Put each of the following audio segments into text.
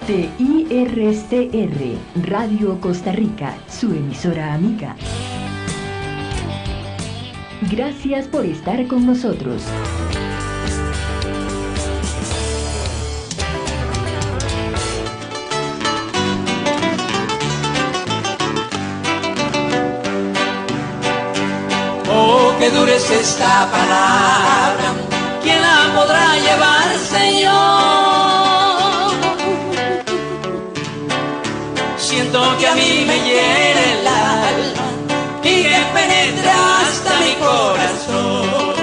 de IRCR, Radio Costa Rica, su emisora amiga. Gracias por estar con nosotros. Oh, qué dura es esta palabra, ¿quién la podrá llevar, Señor? Siento que a mí me hiere el alma y que penetra hasta mi corazón.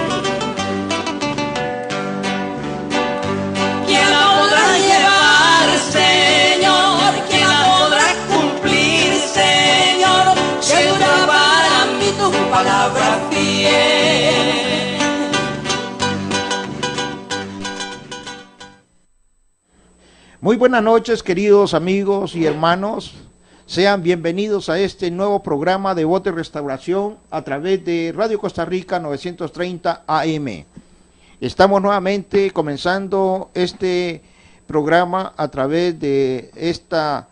¿Quién la podrá llevar, Señor? ¿Quién la podrá cumplir, Señor? Que dura para mí tu palabra fiel. Muy buenas noches, queridos amigos y hermanos. Sean bienvenidos a este nuevo programa de Voz de Restauración a través de Radio Costa Rica 930 AM. Estamos nuevamente comenzando este programa a través de esta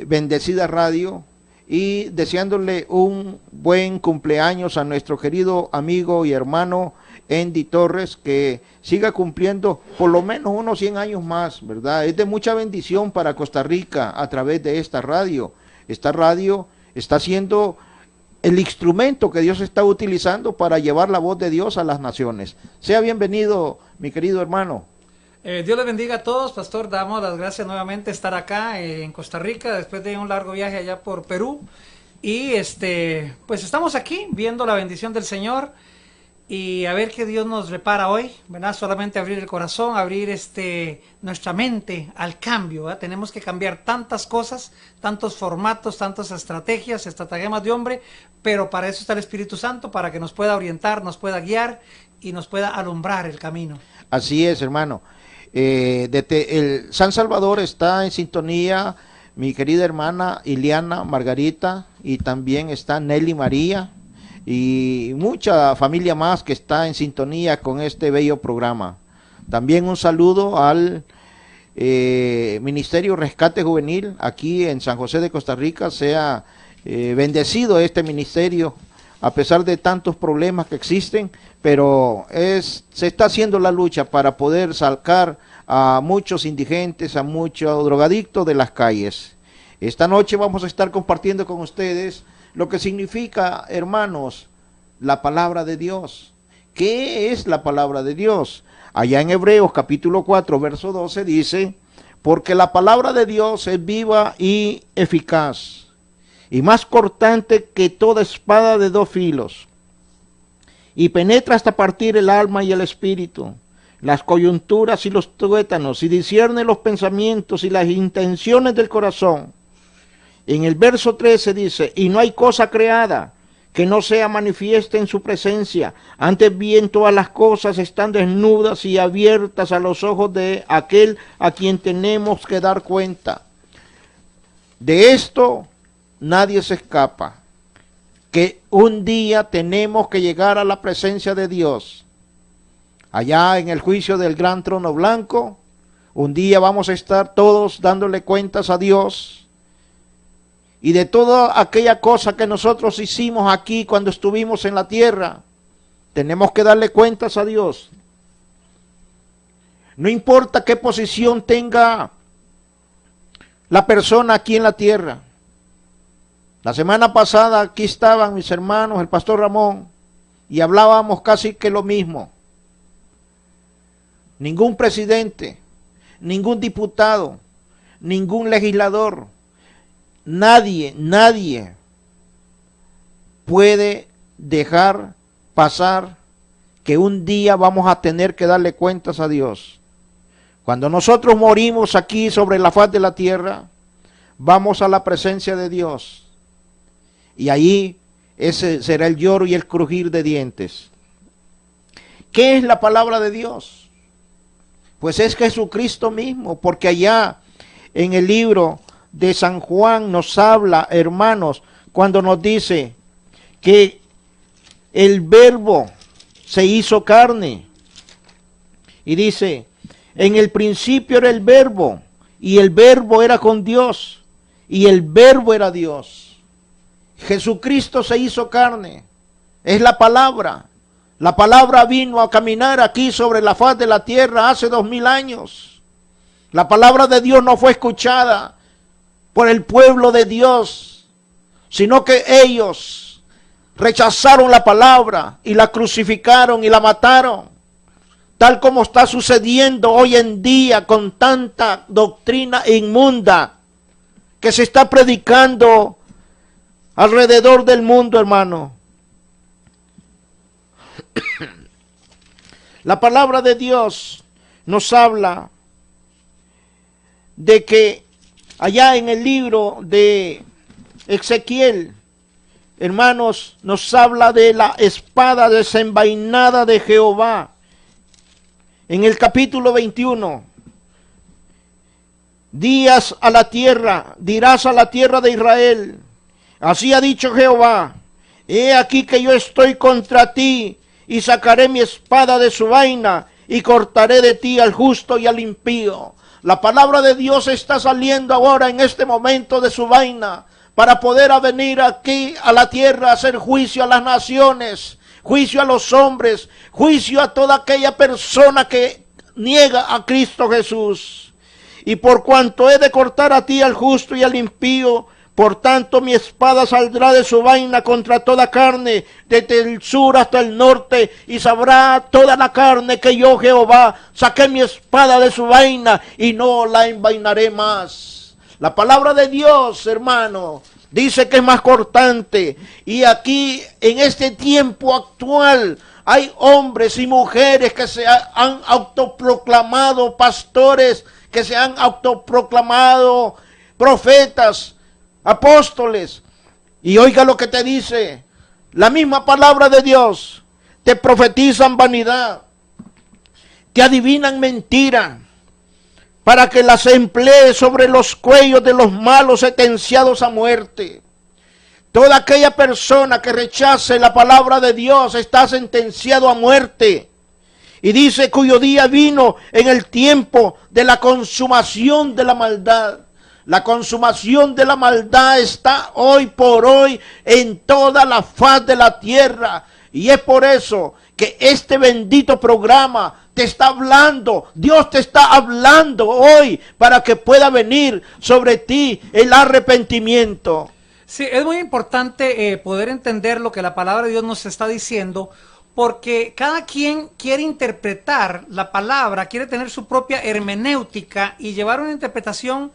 bendecida radio y deseándole un buen cumpleaños a nuestro querido amigo y hermano Andy Torres, que siga cumpliendo por lo menos unos 100 años más, ¿verdad? Es de mucha bendición para Costa Rica a través de esta radio. Esta radio está siendo el instrumento que Dios está utilizando para llevar la voz de Dios a las naciones. Sea bienvenido, mi querido hermano. Dios les bendiga a todos, pastor. Damos las gracias nuevamente de estar acá en Costa Rica después de un largo viaje allá por Perú. Y pues estamos aquí viendo la bendición del Señor y a ver qué Dios nos repara hoy, ¿verdad? Solamente abrir el corazón, abrir nuestra mente al cambio, ¿verdad? Tenemos que cambiar tantas cosas, tantos formatos, tantas estrategias, estratagemas de hombre, pero para eso está el Espíritu Santo, para que nos pueda orientar, nos pueda guiar y nos pueda alumbrar el camino. Así es, hermano. Desde el San Salvador está en sintonía mi querida hermana Ileana Margarita, y también está Nelly María y mucha familia más que está en sintonía con este bello programa. También un saludo al Ministerio Rescate Juvenil aquí en San José de Costa Rica. Sea bendecido este ministerio a pesar de tantos problemas que existen, pero se está haciendo la lucha para poder sacar a muchos indigentes, a muchos drogadictos de las calles. Esta noche vamos a estar compartiendo con ustedes lo que significa, hermanos, la palabra de Dios. ¿Qué es la palabra de Dios? Allá en Hebreos capítulo 4, verso 12 dice: porque la palabra de Dios es viva y eficaz, y más cortante que toda espada de dos filos, y penetra hasta partir el alma y el espíritu, las coyunturas y los tuétanos, y discierne los pensamientos y las intenciones del corazón. En el verso 13 dice: y no hay cosa creada que no sea manifiesta en su presencia, antes bien todas las cosas están desnudas y abiertas a los ojos de aquel a quien tenemos que dar cuenta. De esto nadie se escapa, que un día tenemos que llegar a la presencia de Dios. Allá en el juicio del gran trono blanco, un día vamos a estar todos dándole cuentas a Dios. Y de toda aquella cosa que nosotros hicimos aquí cuando estuvimos en la tierra, tenemos que darle cuentas a Dios. No importa qué posición tenga la persona aquí en la tierra. La semana pasada aquí estaban mis hermanos, el pastor Ramón, y hablábamos casi que lo mismo. Ningún presidente, ningún diputado, ningún legislador, nadie puede dejar pasar que un día vamos a tener que darle cuentas a Dios. Cuando nosotros morimos aquí sobre la faz de la tierra, vamos a la presencia de Dios. Y ahí ese será el lloro y el crujir de dientes. ¿Qué es la palabra de Dios? Pues es Jesucristo mismo, porque allá en el libro de San Juan nos habla, hermanos, cuando nos dice que el verbo se hizo carne. Y dice: en el principio era el verbo, y el verbo era con Dios, y el verbo era Dios. Jesucristo se hizo carne, es la palabra. La palabra vino a caminar aquí sobre la faz de la tierra hace 2000 años. La palabra de Dios no fue escuchada por el pueblo de Dios, sino que ellos rechazaron la palabra y la crucificaron y la mataron, tal como está sucediendo hoy en día con tanta doctrina inmunda que se está predicando alrededor del mundo, hermano. La palabra de Dios nos habla de que allá en el libro de Ezequiel, hermanos, nos habla de la espada desenvainada de Jehová. En el capítulo 21, dirás a la tierra de Israel, así ha dicho Jehová, he aquí que yo estoy contra ti, y sacaré mi espada de su vaina, y cortaré de ti al justo y al impío. La palabra de Dios está saliendo ahora en este momento de su vaina, para poder venir aquí a la tierra a hacer juicio a las naciones, juicio a los hombres, juicio a toda aquella persona que niega a Cristo Jesús. Y por cuanto he de cortar a ti al justo y al impío, por tanto mi espada saldrá de su vaina contra toda carne, desde el sur hasta el norte, y sabrá toda la carne que yo, Jehová, saqué mi espada de su vaina y no la envainaré más. La palabra de Dios, hermano, dice que es más cortante. Y aquí, en este tiempo actual, hay hombres y mujeres que se han autoproclamado pastores, que se han autoproclamado profetas, apóstoles, y oiga lo que te dice la misma palabra de Dios. Te profetizan vanidad, te adivinan mentira, para que las emplees sobre los cuellos de los malos sentenciados a muerte. Toda aquella persona que rechace la palabra de Dios está sentenciado a muerte. Y dice cuyo día vino en el tiempo de la consumación de la maldad. La consumación de la maldad está hoy por hoy en toda la faz de la tierra. Y es por eso que este bendito programa te está hablando. Dios te está hablando hoy para que pueda venir sobre ti el arrepentimiento. Sí, es muy importante poder entender lo que la palabra de Dios nos está diciendo, porque cada quien quiere interpretar la palabra, quiere tener su propia hermenéutica y llevar una interpretación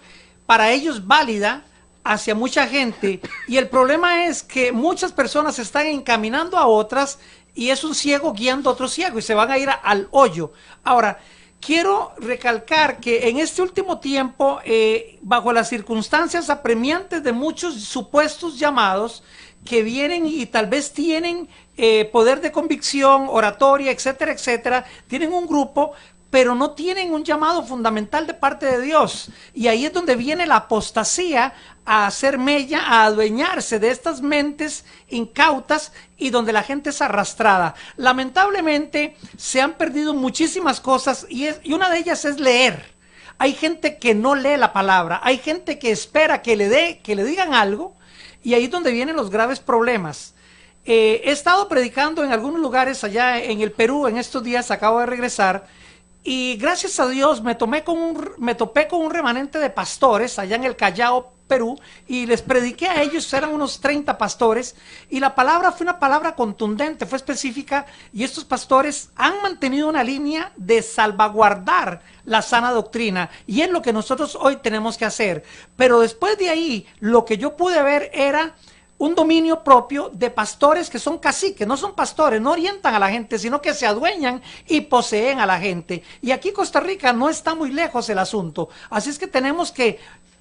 para ellos válida hacia mucha gente, y el problema es que muchas personas están encaminando a otras y es un ciego guiando a otro ciego y se van a ir al hoyo. Ahora, quiero recalcar que en este último tiempo, bajo las circunstancias apremiantes de muchos supuestos llamados que vienen y tal vez tienen poder de convicción, oratoria, etcétera, etcétera, tienen un grupo, pero no tienen un llamado fundamental de parte de Dios. Y ahí es donde viene la apostasía a hacer mella, a adueñarse de estas mentes incautas y donde la gente es arrastrada. Lamentablemente se han perdido muchísimas cosas y una de ellas es leer. Hay gente que no lee la palabra, hay gente que espera que le digan algo, y ahí es donde vienen los graves problemas. He estado predicando en algunos lugares allá en el Perú, en estos días acabo de regresar, y gracias a Dios me topé con un remanente de pastores allá en el Callao, Perú, y les prediqué a ellos. Eran unos 30 pastores, y la palabra fue una palabra contundente, fue específica, y estos pastores han mantenido una línea de salvaguardar la sana doctrina, y es lo que nosotros hoy tenemos que hacer. Pero después de ahí, lo que yo pude ver era un dominio propio de pastores que son caciques, no son pastores, no orientan a la gente, sino que se adueñan y poseen a la gente. Y aquí Costa Rica no está muy lejos el asunto, así es que tenemos que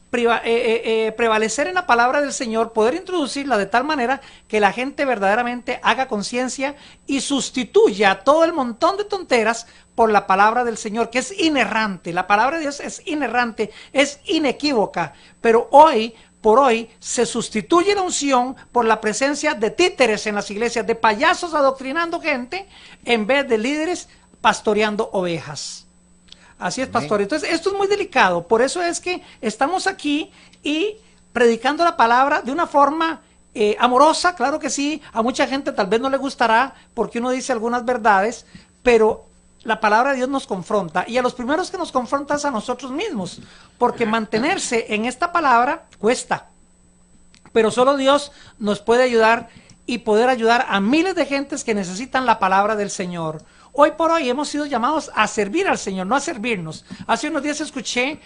prevalecer en la palabra del Señor, poder introducirla de tal manera que la gente verdaderamente haga conciencia y sustituya todo el montón de tonteras por la palabra del Señor, que es inerrante. La palabra de Dios es inerrante, es inequívoca, pero hoy por hoy se sustituye la unción por la presencia de títeres en las iglesias, de payasos adoctrinando gente, en vez de líderes pastoreando ovejas. Así es, pastor. Entonces, esto es muy delicado. Por eso es que estamos aquí y predicando la palabra de una forma amorosa, claro que sí. A mucha gente tal vez no le gustará porque uno dice algunas verdades, pero la palabra de Dios nos confronta. Y a los primeros que nos confronta es a nosotros mismos, porque mantenerse en esta palabra cuesta. Pero solo Dios nos puede ayudar y poder ayudar a miles de gentes que necesitan la palabra del Señor. Hoy por hoy hemos sido llamados a servir al Señor, no a servirnos. Hace unos días escuché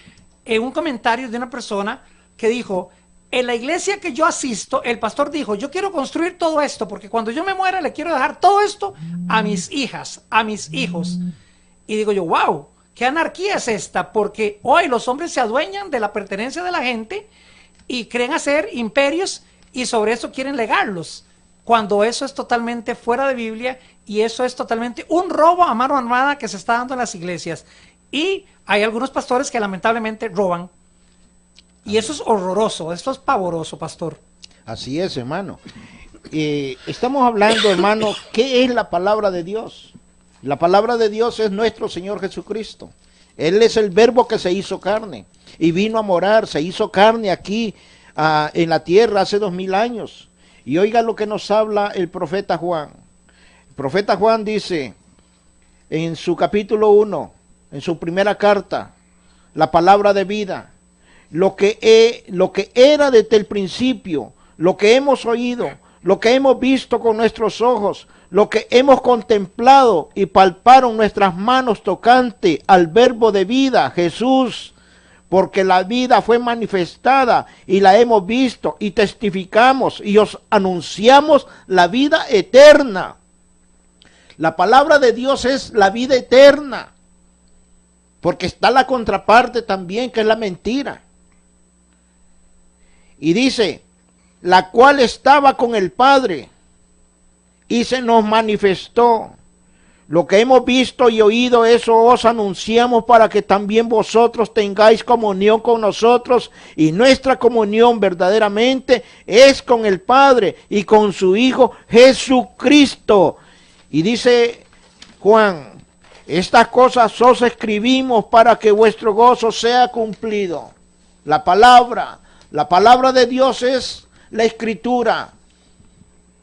un comentario de una persona que dijo, en la iglesia que yo asisto, el pastor dijo, yo quiero construir todo esto, porque cuando yo me muera le quiero dejar todo esto a mis hijas, a mis hijos. Y digo yo, wow, qué anarquía es esta, porque hoy los hombres se adueñan de la pertenencia de la gente y creen hacer imperios y sobre eso quieren legarlos, cuando eso es totalmente fuera de Biblia y eso es totalmente un robo a mano armada que se está dando en las iglesias. Y hay algunos pastores que lamentablemente roban. Y eso es horroroso, esto es pavoroso, pastor. Así es, hermano. Estamos hablando, hermano, ¿qué es la palabra de Dios? La palabra de Dios es nuestro Señor Jesucristo. Él es el verbo que se hizo carne y vino a morar, se hizo carne aquí en la tierra hace 2000 años. Y oiga lo que nos habla el profeta Juan. El profeta Juan dice en su capítulo 1, en su primera carta, la palabra de vida, lo que era desde el principio, lo que hemos oído, lo que hemos visto con nuestros ojos, lo que hemos contemplado y palparon nuestras manos tocante al verbo de vida, Jesús, porque la vida fue manifestada y la hemos visto y testificamos y os anunciamos la vida eterna. La palabra de Dios es la vida eterna, porque está la contraparte también, que es la mentira. Y dice, la cual estaba con el Padre y se nos manifestó. Lo que hemos visto y oído, eso os anunciamos para que también vosotros tengáis comunión con nosotros. Y nuestra comunión verdaderamente es con el Padre y con su Hijo Jesucristo. Y dice Juan, estas cosas os escribimos para que vuestro gozo sea cumplido. La palabra de Dios es la Escritura.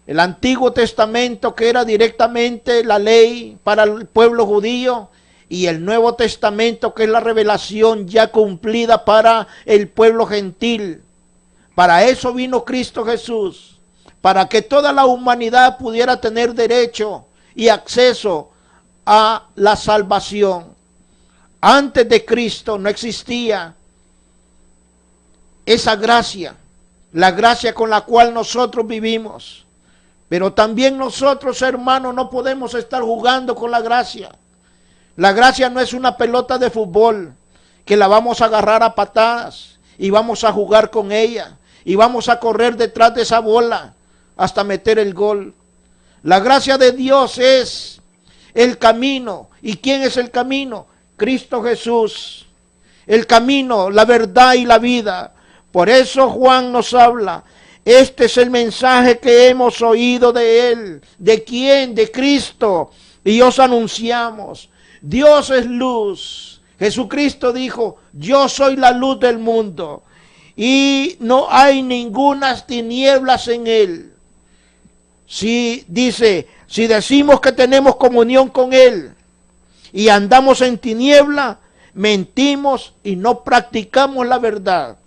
El Antiguo Testamento, que era directamente la ley para el pueblo judío, y el Nuevo Testamento, que es la revelación ya cumplida para el pueblo gentil. Para eso vino Cristo Jesús, para que toda la humanidad pudiera tener derecho y acceso a la salvación. Antes de Cristo no existía esa gracia, la gracia con la cual nosotros vivimos. Pero también nosotros, hermanos, no podemos estar jugando con la gracia. La gracia no es una pelota de fútbol que la vamos a agarrar a patadas y vamos a jugar con ella y vamos a correr detrás de esa bola hasta meter el gol. La gracia de Dios es el camino. ¿Y quién es el camino? Cristo Jesús. El camino, la verdad y la vida. Por eso Juan nos habla. Este es el mensaje que hemos oído de Él. ¿De quién? De Cristo. Y os anunciamos. Dios es luz. Jesucristo dijo, yo soy la luz del mundo. Y no hay ninguna tinieblas en Él. Si decimos que tenemos comunión con Él y andamos en tiniebla, mentimos y no practicamos la verdad.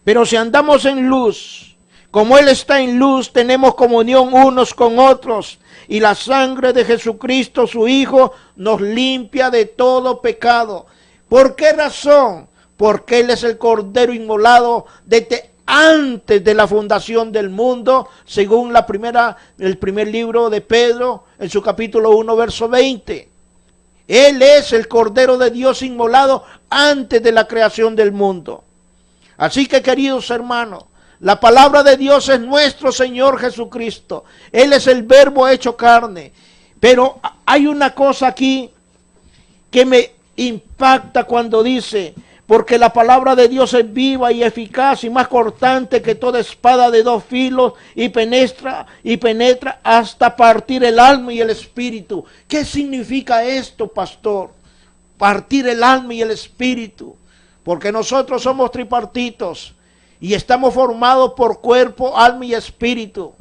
Pero si andamos en luz, como Él está en luz, tenemos comunión unos con otros. Y la sangre de Jesucristo, su Hijo, nos limpia de todo pecado. ¿Por qué razón? Porque Él es el Cordero inmolado desde antes de la fundación del mundo, según el primer libro de Pedro, en su capítulo 1, verso 20. Él es el Cordero de Dios inmolado antes de la creación del mundo. Así que, queridos hermanos, la palabra de Dios es nuestro Señor Jesucristo. Él es el verbo hecho carne. Pero hay una cosa aquí que me impacta cuando dice, porque la palabra de Dios es viva y eficaz y más cortante que toda espada de dos filos y penetra hasta partir el alma y el espíritu. ¿Qué significa esto, pastor? partir el alma y el espíritu, porque nosotros somos tripartitos y estamos formados por cuerpo, alma y espíritu.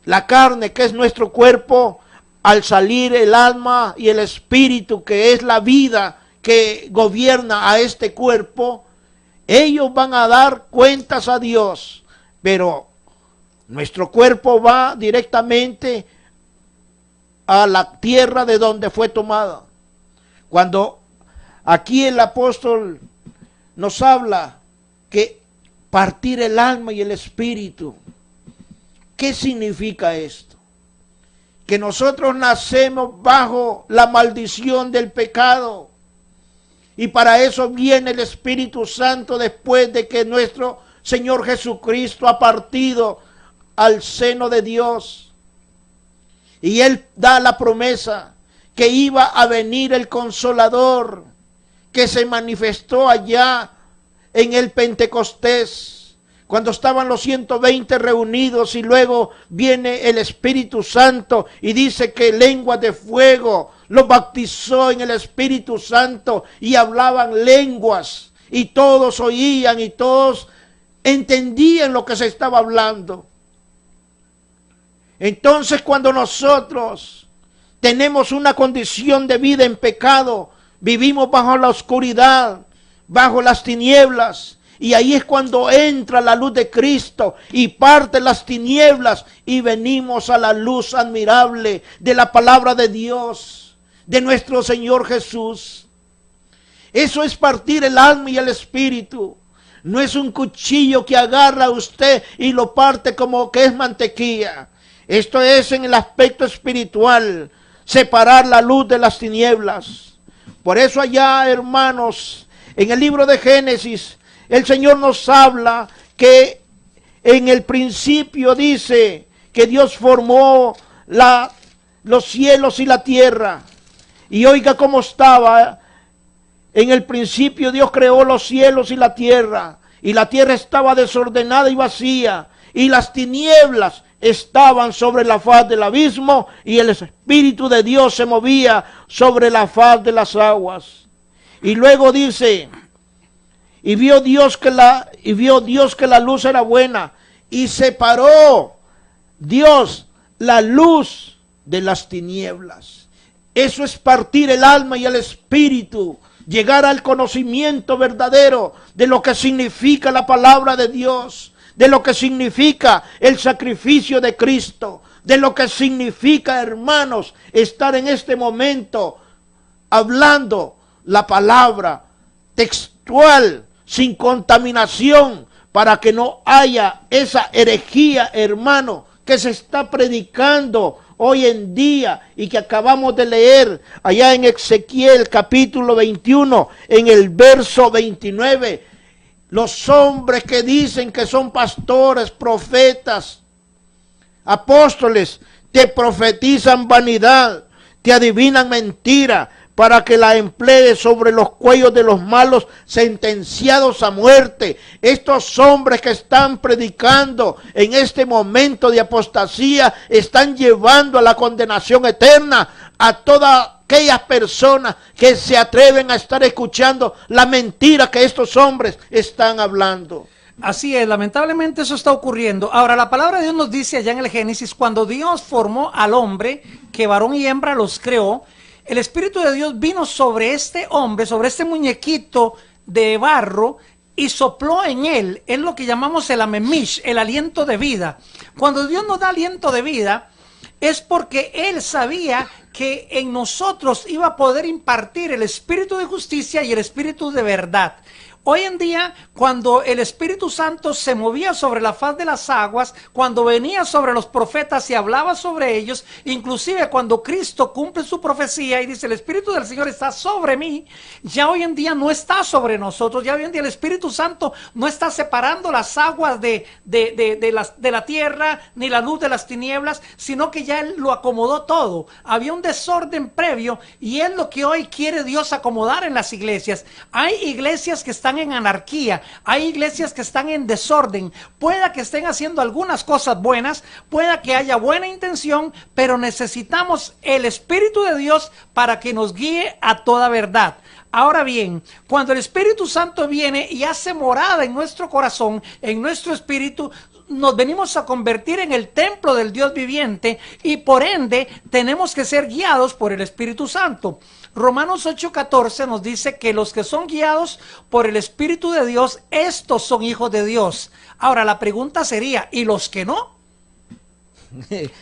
La carne, que es nuestro cuerpo, al salir el alma y el espíritu, que es la vida que gobierna a este cuerpo, ellos van a dar cuentas a Dios, pero nuestro cuerpo va directamente a la tierra de donde fue tomada. Cuando aquí el apóstol nos habla que partir el alma y el espíritu, ¿qué significa esto? Que nosotros nacemos bajo la maldición del pecado, y para eso viene el Espíritu Santo después de que nuestro Señor Jesucristo ha partido al seno de Dios. Y Él da la promesa que iba a venir el Consolador, que se manifestó allá en el Pentecostés, cuando estaban los 120 reunidos, y luego viene el Espíritu Santo y dice que lenguas de fuego los bautizó en el Espíritu Santo y hablaban lenguas, y todos oían y todos entendían lo que se estaba hablando. Entonces, cuando nosotros tenemos una condición de vida en pecado, vivimos bajo la oscuridad, bajo las tinieblas, y ahí es cuando entra la luz de Cristo y parte las tinieblas, y venimos a la luz admirable de la palabra de Dios, de nuestro Señor Jesús. Eso es partir el alma y el espíritu. No es un cuchillo que agarra a usted y lo parte como que es mantequilla. Esto es en el aspecto espiritual, separar la luz de las tinieblas. Por eso allá, hermanos, en el libro de Génesis, el Señor nos habla que en el principio dice que Dios formó los cielos y la tierra. Y oiga cómo estaba. En el principio Dios creó los cielos y la tierra estaba desordenada y vacía, y las tinieblas estaban sobre la faz del abismo, y el Espíritu de Dios se movía sobre la faz de las aguas. Y luego dice, y vio Dios que la luz era buena, y separó Dios la luz de las tinieblas. Eso es partir el alma y el espíritu, llegar al conocimiento verdadero de lo que significa la palabra de Dios, de lo que significa el sacrificio de Cristo, de lo que significa, hermanos, estar en este momento hablando la palabra textual, sin contaminación, para que no haya esa herejía, hermano, que se está predicando hoy en día y que acabamos de leer allá en Ezequiel capítulo 21, en el verso 29. Los hombres que dicen que son pastores, profetas, apóstoles, te profetizan vanidad, te adivinan mentira, para que la emplee sobre los cuellos de los malos sentenciados a muerte. Estos hombres que están predicando en este momento de apostasía están llevando a la condenación eterna a todas aquellas personas que se atreven a estar escuchando la mentira que estos hombres están hablando. Así es, lamentablemente eso está ocurriendo. Ahora, la palabra de Dios nos dice allá en el Génesis, cuando Dios formó al hombre, que varón y hembra los creó, el Espíritu de Dios vino sobre este hombre, sobre este muñequito de barro, y sopló en él. Es lo que llamamos el amemish, el aliento de vida. Cuando Dios nos da aliento de vida, es porque Él sabía que en nosotros iba a poder impartir el espíritu de justicia y el espíritu de verdad. Hoy en día, cuando el Espíritu Santo se movía sobre la faz de las aguas, cuando venía sobre los profetas y hablaba sobre ellos, inclusive cuando Cristo cumple su profecía y dice, el Espíritu del Señor está sobre mí, ya hoy en día no está sobre nosotros. Ya hoy en día el Espíritu Santo no está separando las aguas de la tierra, ni la luz de las tinieblas, sino que ya Él lo acomodó todo. Había un desorden previo, y es lo que hoy quiere Dios acomodar en las iglesias. Hay iglesias que están en anarquía, hay iglesias que están en desorden. Pueda que estén haciendo algunas cosas buenas, pueda que haya buena intención, pero necesitamos el Espíritu de Dios para que nos guíe a toda verdad. Ahora bien, cuando el Espíritu Santo viene y hace morada en nuestro corazón, en nuestro espíritu, nos venimos a convertir en el templo del Dios viviente y por ende tenemos que ser guiados por el Espíritu Santo. Romanos 8:14 nos dice que los que son guiados por el Espíritu de Dios, estos son hijos de Dios. Ahora la pregunta sería, ¿y los que no?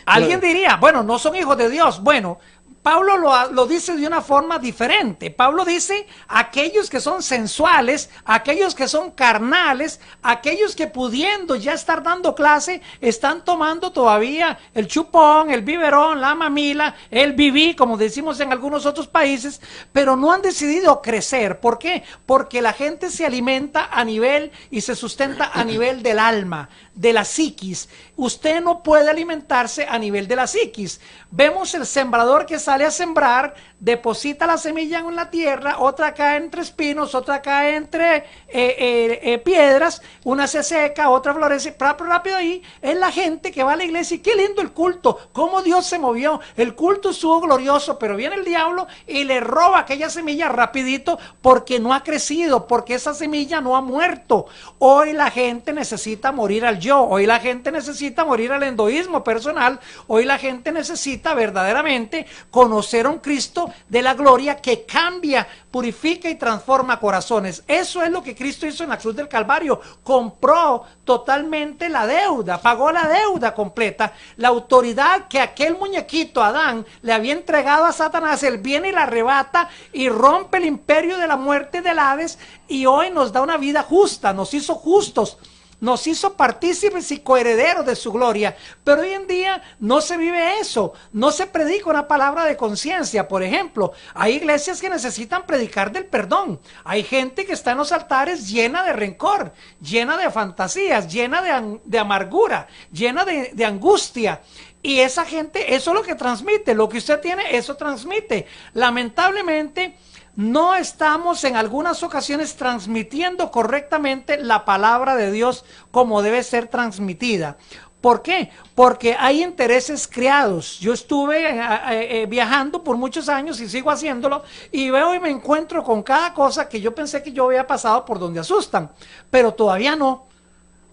Alguien diría, bueno, no son hijos de Dios. Bueno, Pablo lo dice de una forma diferente. Pablo dice, aquellos que son sensuales, aquellos que son carnales, aquellos que pudiendo ya estar dando clase, están tomando todavía el chupón, el biberón, la mamila, el bibí, como decimos en algunos otros países, pero no han decidido crecer. ¿Por qué? Porque la gente se alimenta a nivel y se sustenta a nivel del alma, de la psiquis. Usted no puede alimentarse a nivel de la psiquis. Vemos el sembrador que sale a sembrar, deposita la semilla en la tierra, otra cae entre espinos, otra cae entre piedras, una se seca, otra florece, rápido ahí. Es la gente que va a la iglesia y qué lindo el culto, cómo Dios se movió, el culto estuvo glorioso, pero viene el diablo y le roba aquella semilla rapidito porque no ha crecido, porque esa semilla no ha muerto. Hoy la gente necesita morir al yo, hoy la gente necesita morir al egoísmo personal, hoy la gente necesita verdaderamente conocer a un Cristo de la gloria que cambia, purifica y transforma corazones. Eso es lo que Cristo hizo en la cruz del Calvario. Compró totalmente la deuda, pagó la deuda completa. La autoridad que aquel muñequito Adán le había entregado a Satanás, él viene y la arrebata y rompe el imperio de la muerte del Hades y hoy nos da una vida justa, nos hizo justos. Nos hizo partícipes y coherederos de su gloria, pero hoy en día no se vive eso, no se predica una palabra de conciencia. Por ejemplo, hay iglesias que necesitan predicar del perdón, hay gente que está en los altares llena de rencor, llena de fantasías, llena de amargura, llena de angustia. Y esa gente, eso es lo que transmite, lo que usted tiene, eso transmite. Lamentablemente, no estamos en algunas ocasiones transmitiendo correctamente la palabra de Dios como debe ser transmitida. ¿Por qué? Porque hay intereses creados. Yo estuve viajando por muchos años y sigo haciéndolo y veo y me encuentro con cada cosa que yo pensé que yo había pasado por donde asustan, pero todavía no,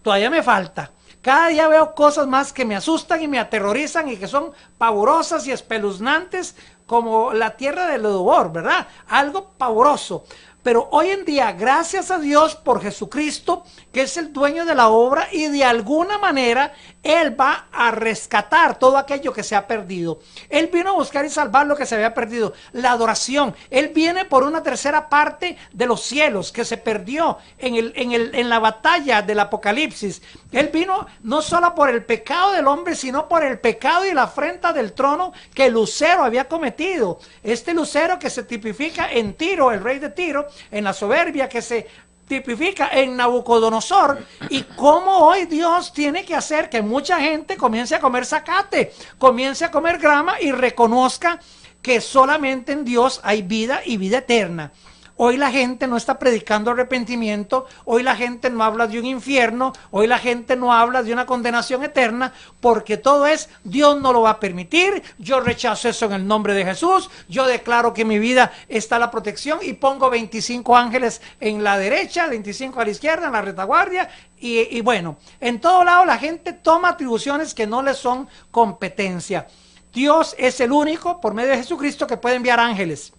todavía me falta. Cada día veo cosas más que me asustan y me aterrorizan y que son pavorosas y espeluznantes como la tierra del Edobor, ¿verdad? Algo pavoroso. Pero hoy en día, gracias a Dios por Jesucristo, que es el dueño de la obra y de alguna manera Él va a rescatar todo aquello que se ha perdido. Él vino a buscar y salvar lo que se había perdido, la adoración. Él viene por una tercera parte de los cielos que se perdió en la batalla del Apocalipsis. Él vino no solo por el pecado del hombre, sino por el pecado y la afrenta del trono que Lucero había cometido. Este Lucero que se tipifica en Tiro, el rey de Tiro, en la soberbia que se tipifica en Nabucodonosor, y cómo hoy Dios tiene que hacer que mucha gente comience a comer zacate, comience a comer grama y reconozca que solamente en Dios hay vida y vida eterna. Hoy la gente no está predicando arrepentimiento, hoy la gente no habla de un infierno, hoy la gente no habla de una condenación eterna, porque todo es, Dios no lo va a permitir, yo rechazo eso en el nombre de Jesús, yo declaro que en mi vida está la protección y pongo 25 ángeles en la derecha, 25 a la izquierda, en la retaguardia, y bueno, en todo lado la gente toma atribuciones que no le son competencia. Dios es el único, por medio de Jesucristo, que puede enviar ángeles.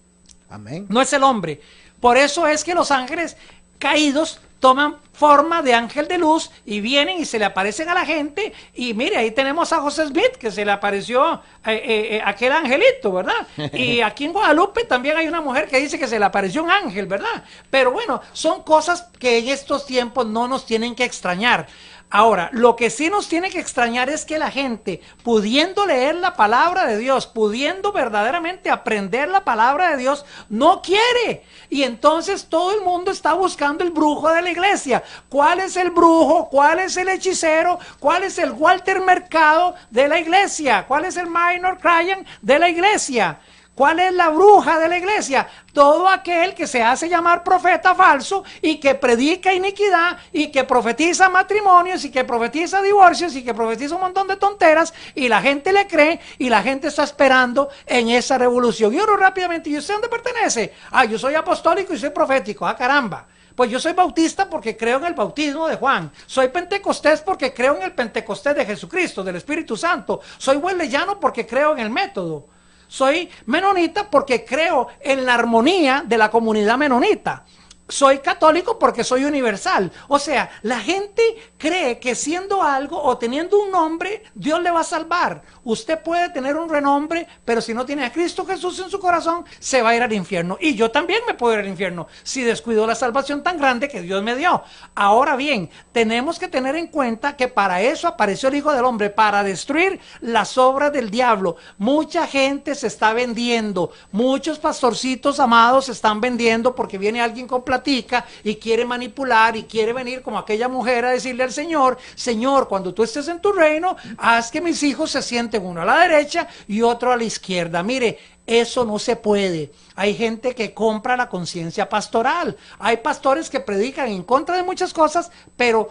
Amén. No es el hombre. Por eso es que los ángeles caídos toman forma de ángel de luz y vienen y se le aparecen a la gente. Y mire, ahí tenemos a José Smith, que se le apareció aquel angelito, ¿verdad? Y aquí en Guadalupe también hay una mujer que dice que se le apareció un ángel, ¿verdad? Pero bueno, son cosas que en estos tiempos no nos tienen que extrañar. Ahora, lo que sí nos tiene que extrañar es que la gente, pudiendo leer la palabra de Dios, pudiendo verdaderamente aprender la palabra de Dios, no quiere. Y entonces todo el mundo está buscando el brujo de la iglesia. ¿Cuál es el brujo? ¿Cuál es el hechicero? ¿Cuál es el Walter Mercado de la iglesia? ¿Cuál es el Minor Cryan de la iglesia? ¿Cuál es la bruja de la iglesia? Todo aquel que se hace llamar profeta falso y que predica iniquidad y que profetiza matrimonios y que profetiza divorcios y que profetiza un montón de tonteras y la gente le cree y la gente está esperando en esa revolución. Y uno rápidamente, ¿y usted dónde pertenece? Ah, yo soy apostólico y soy profético. Ah, caramba. Pues yo soy bautista porque creo en el bautismo de Juan. Soy pentecostés porque creo en el pentecostés de Jesucristo, del Espíritu Santo. Soy wesleyano porque creo en el método. Soy menonita porque creo en la armonía de la comunidad menonita. Soy católico porque soy universal. O sea, la gente cree que siendo algo o teniendo un nombre, Dios le va a salvar. Usted puede tener un renombre, pero si no tiene a Cristo Jesús en su corazón, se va a ir al infierno. Y yo también me puedo ir al infierno si descuido la salvación tan grande que Dios me dio. Ahora bien, tenemos que tener en cuenta que para eso apareció el Hijo del Hombre, para destruir las obras del diablo. Mucha gente se está vendiendo. Muchos pastorcitos amados se están vendiendo porque viene alguien con platica y quiere manipular y quiere venir como aquella mujer a decirle al Señor: Señor, cuando tú estés en tu reino, haz que mis hijos se sienten uno a la derecha y otro a la izquierda. Mire, eso no se puede. Hay gente que compra la conciencia pastoral. Hay pastores que predican en contra de muchas cosas, pero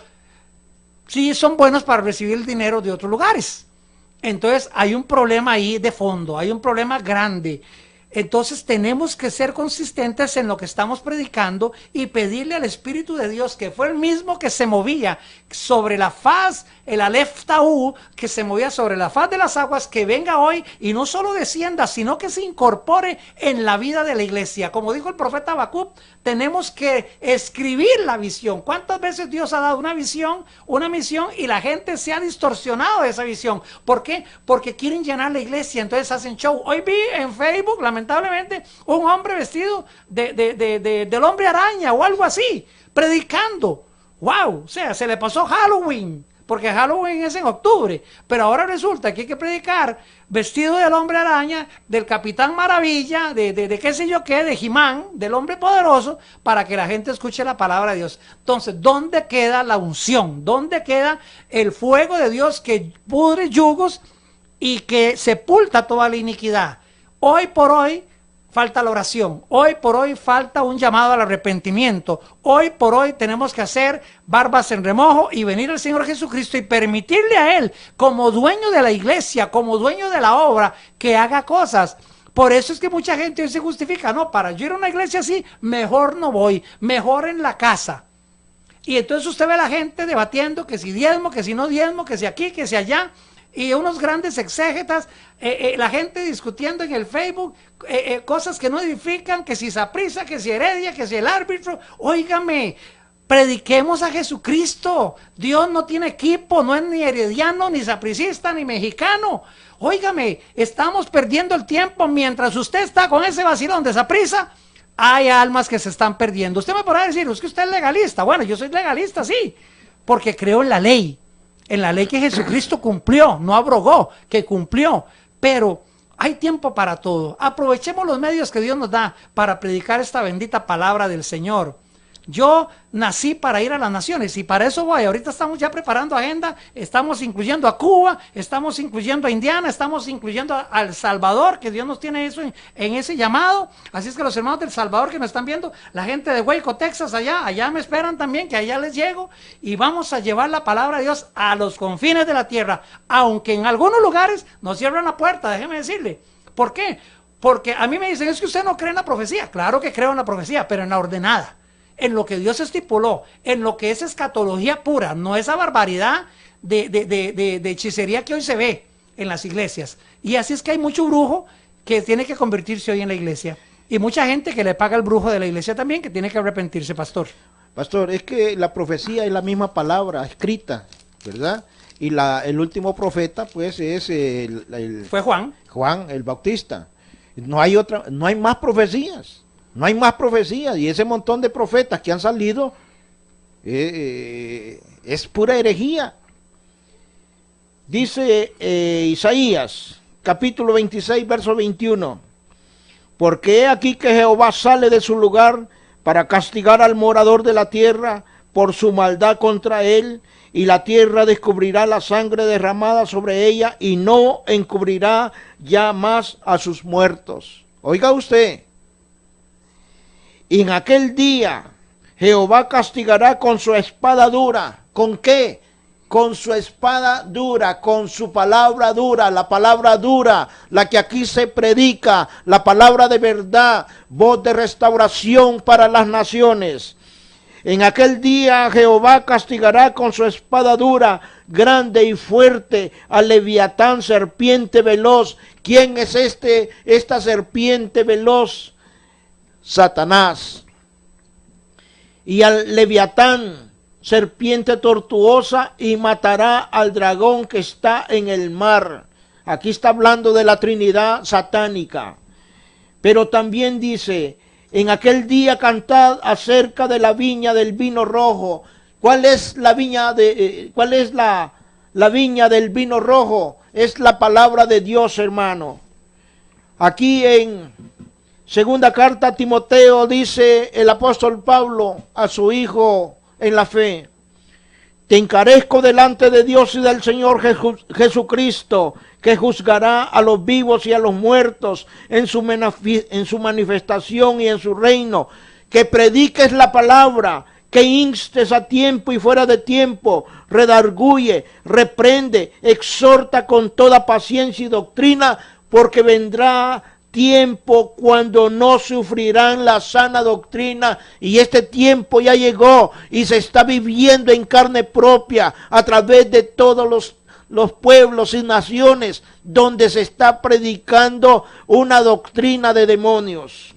sí son buenos para recibir el dinero de otros lugares. Entonces hay un problema ahí de fondo, hay un problema grande. Entonces tenemos que ser consistentes en lo que estamos predicando y pedirle al Espíritu de Dios, que fue el mismo que se movía sobre la faz, el Aleph Taú, que se movía sobre la faz de las aguas, que venga hoy y no solo descienda, sino que se incorpore en la vida de la iglesia. Como dijo el profeta Habacuc, tenemos que escribir la visión. ¿Cuántas veces Dios ha dado una visión, una misión, y la gente se ha distorsionado de esa visión? ¿Por qué? Porque quieren llenar la iglesia, entonces hacen show. Hoy vi en Facebook, lamentablemente, un hombre vestido del hombre araña o algo así, predicando. ¡Wow! O sea, se le pasó Halloween, porque Halloween es en octubre, pero ahora resulta que hay que predicar vestido del hombre araña, del Capitán Maravilla, de qué sé yo qué, de He-Man, del hombre poderoso, para que la gente escuche la palabra de Dios. Entonces, ¿dónde queda la unción? ¿Dónde queda el fuego de Dios que pudre yugos y que sepulta toda la iniquidad? Hoy por hoy falta la oración, hoy por hoy falta un llamado al arrepentimiento, hoy por hoy tenemos que hacer barbas en remojo y venir al Señor Jesucristo y permitirle a Él, como dueño de la iglesia, como dueño de la obra, que haga cosas. Por eso es que mucha gente hoy se justifica: no, para yo ir a una iglesia así, mejor no voy, mejor en la casa. Y entonces usted ve a la gente debatiendo que si diezmo, que si no diezmo, que si aquí, que si allá, y unos grandes exégetas, la gente discutiendo en el Facebook cosas que no edifican, que si Saprissa, que si Heredia, que si el árbitro. Óigame, prediquemos a Jesucristo. Dios no tiene equipo, no es ni herediano, ni sapricista, ni mexicano. Óigame, estamos perdiendo el tiempo mientras usted está con ese vacilón de Saprissa. Hay almas que se están perdiendo. Usted me podrá decir: es que usted es legalista. Bueno, yo soy legalista, sí, porque creo en la ley. En la ley que Jesucristo cumplió, no abrogó, que cumplió. Pero hay tiempo para todo. Aprovechemos los medios que Dios nos da para predicar esta bendita palabra del Señor. Yo nací para ir a las naciones y para eso voy. Ahorita estamos ya preparando agenda, estamos incluyendo a Cuba, estamos incluyendo a Indiana, estamos incluyendo a El Salvador, que Dios nos tiene eso en ese llamado. Así es que los hermanos del Salvador que nos están viendo, la gente de Waco, Texas, allá me esperan también, que allá les llego, y vamos a llevar la palabra de Dios a los confines de la tierra, aunque en algunos lugares nos cierran la puerta, déjeme decirle. ¿Por qué? Porque a mí me dicen: es que usted no cree en la profecía. Claro que creo en la profecía, pero en la ordenada, en lo que Dios estipuló, en lo que es escatología pura, no esa barbaridad de hechicería que hoy se ve en las iglesias. Y así es que hay mucho brujo que tiene que convertirse hoy en la iglesia, y mucha gente que le paga al brujo de la iglesia también, que tiene que arrepentirse, pastor. Pastor, es que la profecía es la misma palabra escrita, ¿verdad? Y el último profeta, pues, es fue Juan el Bautista. No hay más profecías. No hay más profecías, y ese montón de profetas que han salido es pura herejía. Dice Isaías, capítulo 26, verso 21. Porque he aquí que Jehová sale de su lugar para castigar al morador de la tierra por su maldad contra él, y la tierra descubrirá la sangre derramada sobre ella y no encubrirá ya más a sus muertos. Oiga usted, y en aquel día Jehová castigará con su espada dura. ¿Con qué? Con su espada dura, con su palabra dura, la palabra dura, la que aquí se predica, la palabra de verdad, voz de restauración para las naciones. En aquel día Jehová castigará con su espada dura, grande y fuerte, al Leviatán, serpiente veloz. ¿Quién es esta serpiente veloz? Satanás. Y al Leviatán, serpiente tortuosa, y matará al dragón que está en el mar. Aquí está hablando de la Trinidad satánica. Pero también dice, en aquel día cantad acerca de la viña del vino rojo. ¿Cuál es la viña la viña del vino rojo? Es la palabra de Dios, hermano. Aquí en segunda carta a Timoteo dice el apóstol Pablo a su hijo en la fe: te encarezco delante de Dios y del Señor Jesucristo, que juzgará a los vivos y a los muertos en su manifestación y en su reino, que prediques la palabra, que instes a tiempo y fuera de tiempo, redarguye, reprende, exhorta con toda paciencia y doctrina, porque vendrá tiempo cuando no sufrirán la sana doctrina, y este tiempo ya llegó y se está viviendo en carne propia a través de todos los pueblos y naciones donde se está predicando una doctrina de demonios.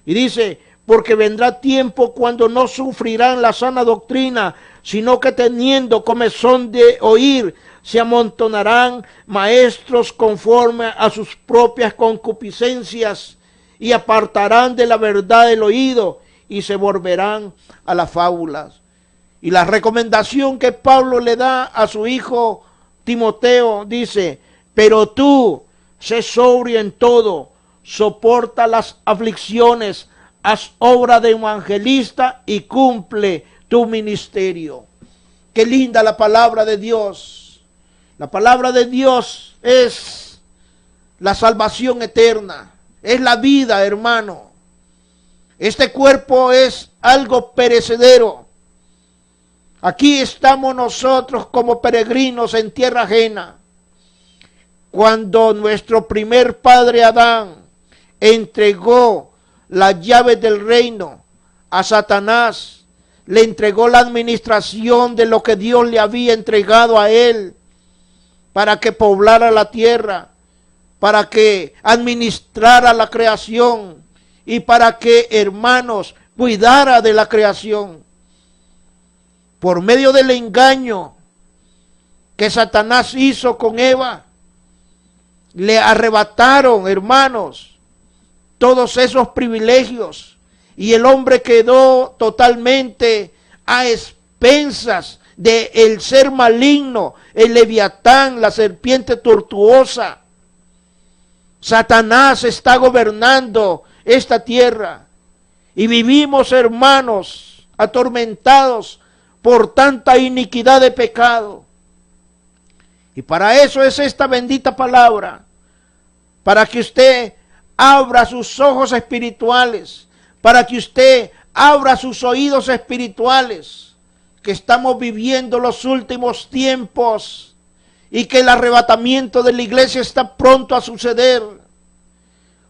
Y dice, porque vendrá tiempo cuando no sufrirán la sana doctrina, sino que teniendo comezón de oír, se amontonarán maestros conforme a sus propias concupiscencias, y apartarán de la verdad el oído, y se volverán a las fábulas. Y la recomendación que Pablo le da a su hijo Timoteo dice: pero tú, sé sobrio en todo, soporta las aflicciones, haz obra de evangelista y cumple tu ministerio. Qué linda la palabra de Dios. La palabra de Dios es la salvación eterna, es la vida, hermano. Este cuerpo es algo perecedero. Aquí estamos nosotros como peregrinos en tierra ajena. Cuando nuestro primer padre Adán entregó las llaves del reino a Satanás, le entregó la administración de lo que Dios le había entregado a él, para que poblara la tierra, para que administrara la creación y para que, hermanos, cuidara de la creación. Por medio del engaño que Satanás hizo con Eva, le arrebataron, hermanos, todos esos privilegios, y el hombre quedó totalmente a expensas de el ser maligno, el Leviatán, la serpiente tortuosa. Satanás está gobernando esta tierra y vivimos, hermanos, atormentados por tanta iniquidad de pecado. Y para eso es esta bendita palabra, para que usted abra sus ojos espirituales, para que usted abra sus oídos espirituales, que estamos viviendo los últimos tiempos y que el arrebatamiento de la iglesia está pronto a suceder.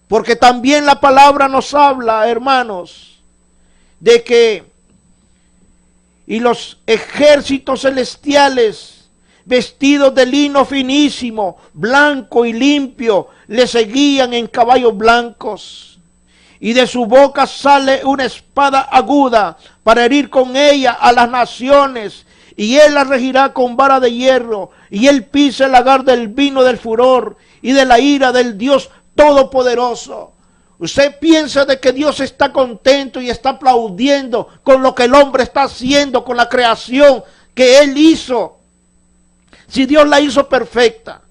Porque también la palabra nos habla, hermanos, de que y los ejércitos celestiales, vestidos de lino finísimo, blanco y limpio, le seguían en caballos blancos. Y de su boca sale una espada aguda para herir con ella a las naciones. Y él la regirá con vara de hierro. Y él pisa el lagar del vino del furor y de la ira del Dios Todopoderoso. Usted piensa de que Dios está contento y está aplaudiendo con lo que el hombre está haciendo, con la creación que él hizo. Si Dios la hizo perfecta.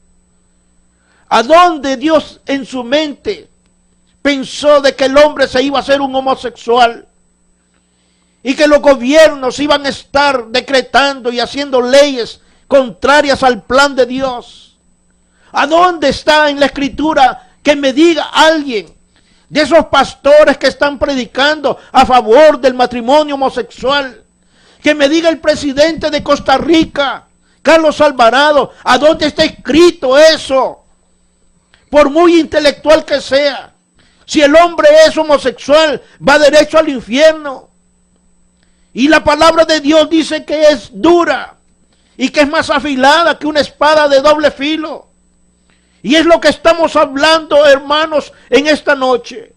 ¿A dónde Dios en su mente pensó de que el hombre se iba a hacer un homosexual? Y que los gobiernos iban a estar decretando y haciendo leyes contrarias al plan de Dios. ¿A dónde está en la escritura que me diga alguien de esos pastores que están predicando a favor del matrimonio homosexual. Que me diga el presidente de Costa Rica, Carlos Alvarado, ¿a dónde está escrito eso? Por muy intelectual que sea, si el hombre es homosexual, va derecho al infierno. Y la palabra de Dios dice que es dura y que es más afilada que una espada de doble filo. Y es lo que estamos hablando, hermanos, en esta noche.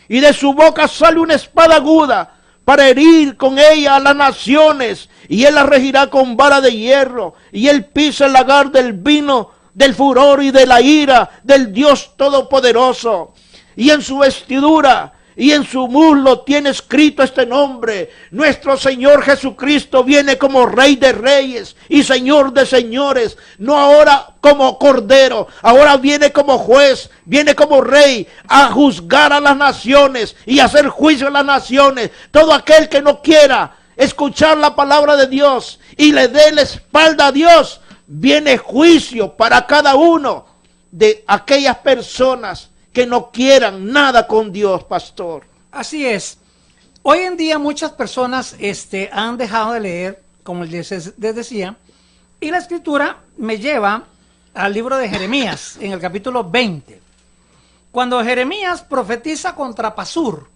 Y de su boca sale una espada aguda para herir con ella a las naciones. Y él la regirá con vara de hierro. Y él pisa el lagar del vino, del furor y de la ira del Dios Todopoderoso. Y en su vestidura y en su muslo tiene escrito este nombre: nuestro Señor Jesucristo viene como Rey de Reyes y Señor de Señores, no ahora como Cordero, ahora viene como juez, viene como Rey a juzgar a las naciones y a hacer juicio a las naciones. Todo aquel que no quiera escuchar la palabra de Dios y le dé la espalda a Dios, viene juicio para cada uno de aquellas personas que no quieran nada con Dios, pastor. Así es. Hoy en día muchas personas han dejado de leer, como les decía, y la escritura me lleva al libro de Jeremías, en el capítulo 20. Cuando Jeremías profetiza contra Pasur.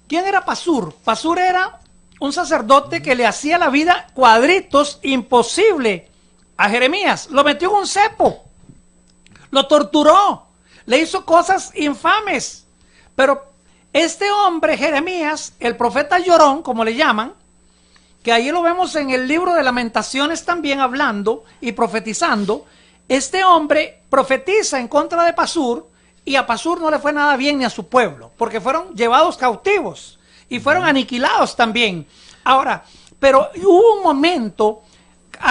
¿Quién era Pasur? Pasur era un sacerdote que le hacía la vida cuadritos, imposible a Jeremías. Lo metió en un cepo, lo torturó, le hizo cosas infames. Pero este hombre, Jeremías, el profeta llorón, como le llaman, que ahí lo vemos en el libro de Lamentaciones también hablando y profetizando, este hombre profetiza en contra de Pasur, y a Pasur no le fue nada bien ni a su pueblo, porque fueron llevados cautivos y fueron aniquilados también. Ahora, pero hubo un momento,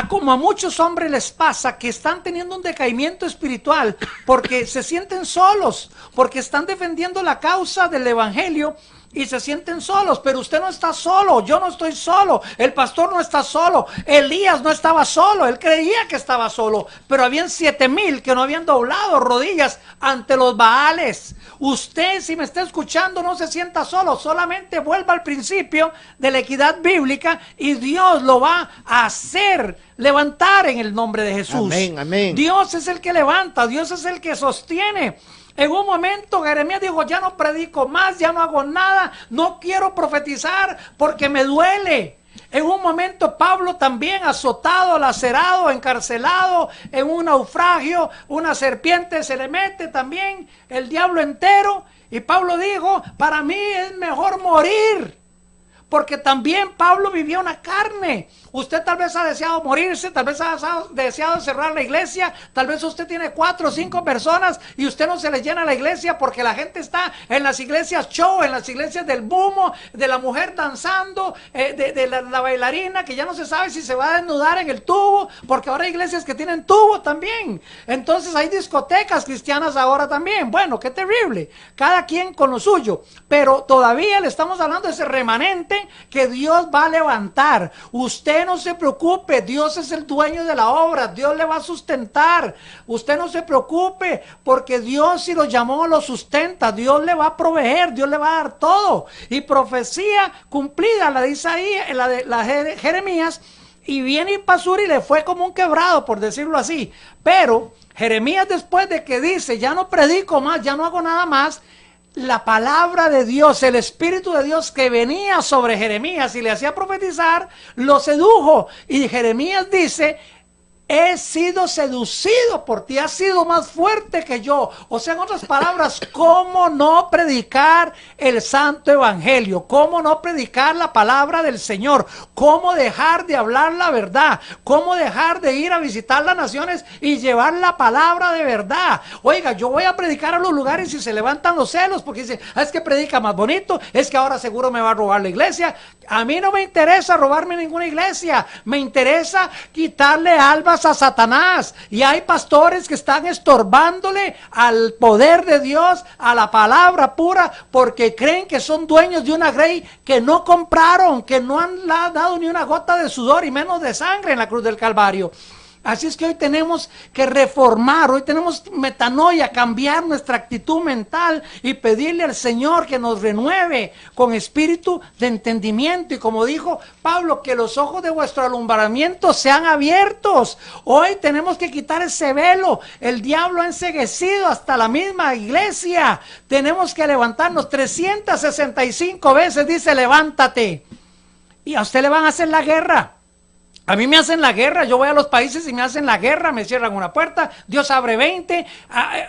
como a muchos hombres les pasa, que están teniendo un decaimiento espiritual porque se sienten solos, porque están defendiendo la causa del evangelio y se sienten solos. Pero usted no está solo, yo no estoy solo, el pastor no está solo, Elías no estaba solo, él creía que estaba solo, pero habían 7,000 que no habían doblado rodillas ante los Baales. Usted, si me está escuchando, no se sienta solo, solamente vuelva al principio de la equidad bíblica y Dios lo va a hacer levantar en el nombre de Jesús. Amén, amén. Dios es el que levanta, Dios es el que sostiene. En un momento Jeremías dijo: ya no predico más, ya no hago nada, no quiero profetizar porque me duele. En un momento Pablo también azotado, lacerado, encarcelado, en un naufragio, una serpiente se le mete también, el diablo entero. Y Pablo dijo: para mí es mejor morir. Porque también Pablo vivía una carne. Usted tal vez ha deseado morirse, tal vez ha deseado cerrar la iglesia, tal vez usted tiene 4 o 5 personas y usted no se le llena la iglesia porque la gente está en las iglesias show, en las iglesias del bumo, de la mujer danzando, de la bailarina que ya no se sabe si se va a desnudar en el tubo, porque ahora hay iglesias que tienen tubo también. Entonces hay discotecas cristianas ahora también. Bueno, qué terrible. Cada quien con lo suyo. Pero todavía le estamos hablando de ese remanente que Dios va a levantar. Usted no se preocupe, Dios es el dueño de la obra, Dios le va a sustentar. Usted no se preocupe, porque Dios, si lo llamó, lo sustenta. Dios le va a proveer, Dios le va a dar todo. Y profecía cumplida, la dice ahí, la de Jeremías. Y viene Pasur y le fue como un quebrado, por decirlo así. Pero Jeremías, después de que dice: ya no predico más, ya no hago nada más, la palabra de Dios, el Espíritu de Dios que venía sobre Jeremías y le hacía profetizar, lo sedujo. Y Jeremías dice: he sido seducido por ti, has sido más fuerte que yo. O sea, en otras palabras, ¿cómo no predicar el santo evangelio? ¿Cómo no predicar la palabra del Señor? ¿Cómo dejar de hablar la verdad? ¿Cómo dejar de ir a visitar las naciones y llevar la palabra de verdad? Oiga, yo voy a predicar a los lugares y se levantan los celos porque dicen: es que predica más bonito, es que ahora seguro me va a robar la iglesia. A mí no me interesa robarme ninguna iglesia, me interesa quitarle almas a Satanás. Y hay pastores que están estorbándole al poder de Dios, a la palabra pura, porque creen que son dueños de una grey que no compraron, que no han dado ni una gota de sudor y menos de sangre en la cruz del Calvario. Así es que hoy tenemos que reformar, hoy tenemos metanoia, cambiar nuestra actitud mental y pedirle al Señor que nos renueve con espíritu de entendimiento. Y como dijo Pablo, que los ojos de vuestro alumbramiento sean abiertos. Hoy tenemos que quitar ese velo. El diablo ha enceguecido hasta la misma iglesia. Tenemos que levantarnos 365 veces, dice levántate. Y a usted le van a hacer la guerra. A mí me hacen la guerra, yo voy a los países y me hacen la guerra, me cierran una puerta, Dios abre 20,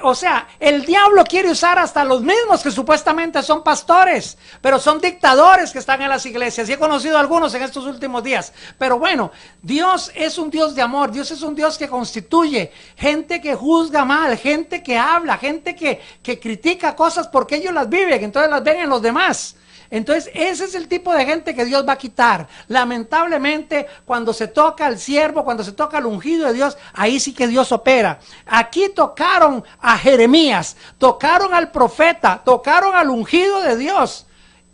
o sea, el diablo quiere usar hasta los mismos que supuestamente son pastores, pero son dictadores que están en las iglesias, y he conocido a algunos en estos últimos días, pero bueno, Dios es un Dios de amor, Dios es un Dios que constituye gente que juzga mal, gente que habla, gente que critica cosas porque ellos las viven, entonces las ven en los demás. Entonces, ese es el tipo de gente que Dios va a quitar. Lamentablemente, cuando se toca al siervo, cuando se toca al ungido de Dios, ahí sí que Dios opera. Aquí tocaron a Jeremías, tocaron al profeta, tocaron al ungido de Dios.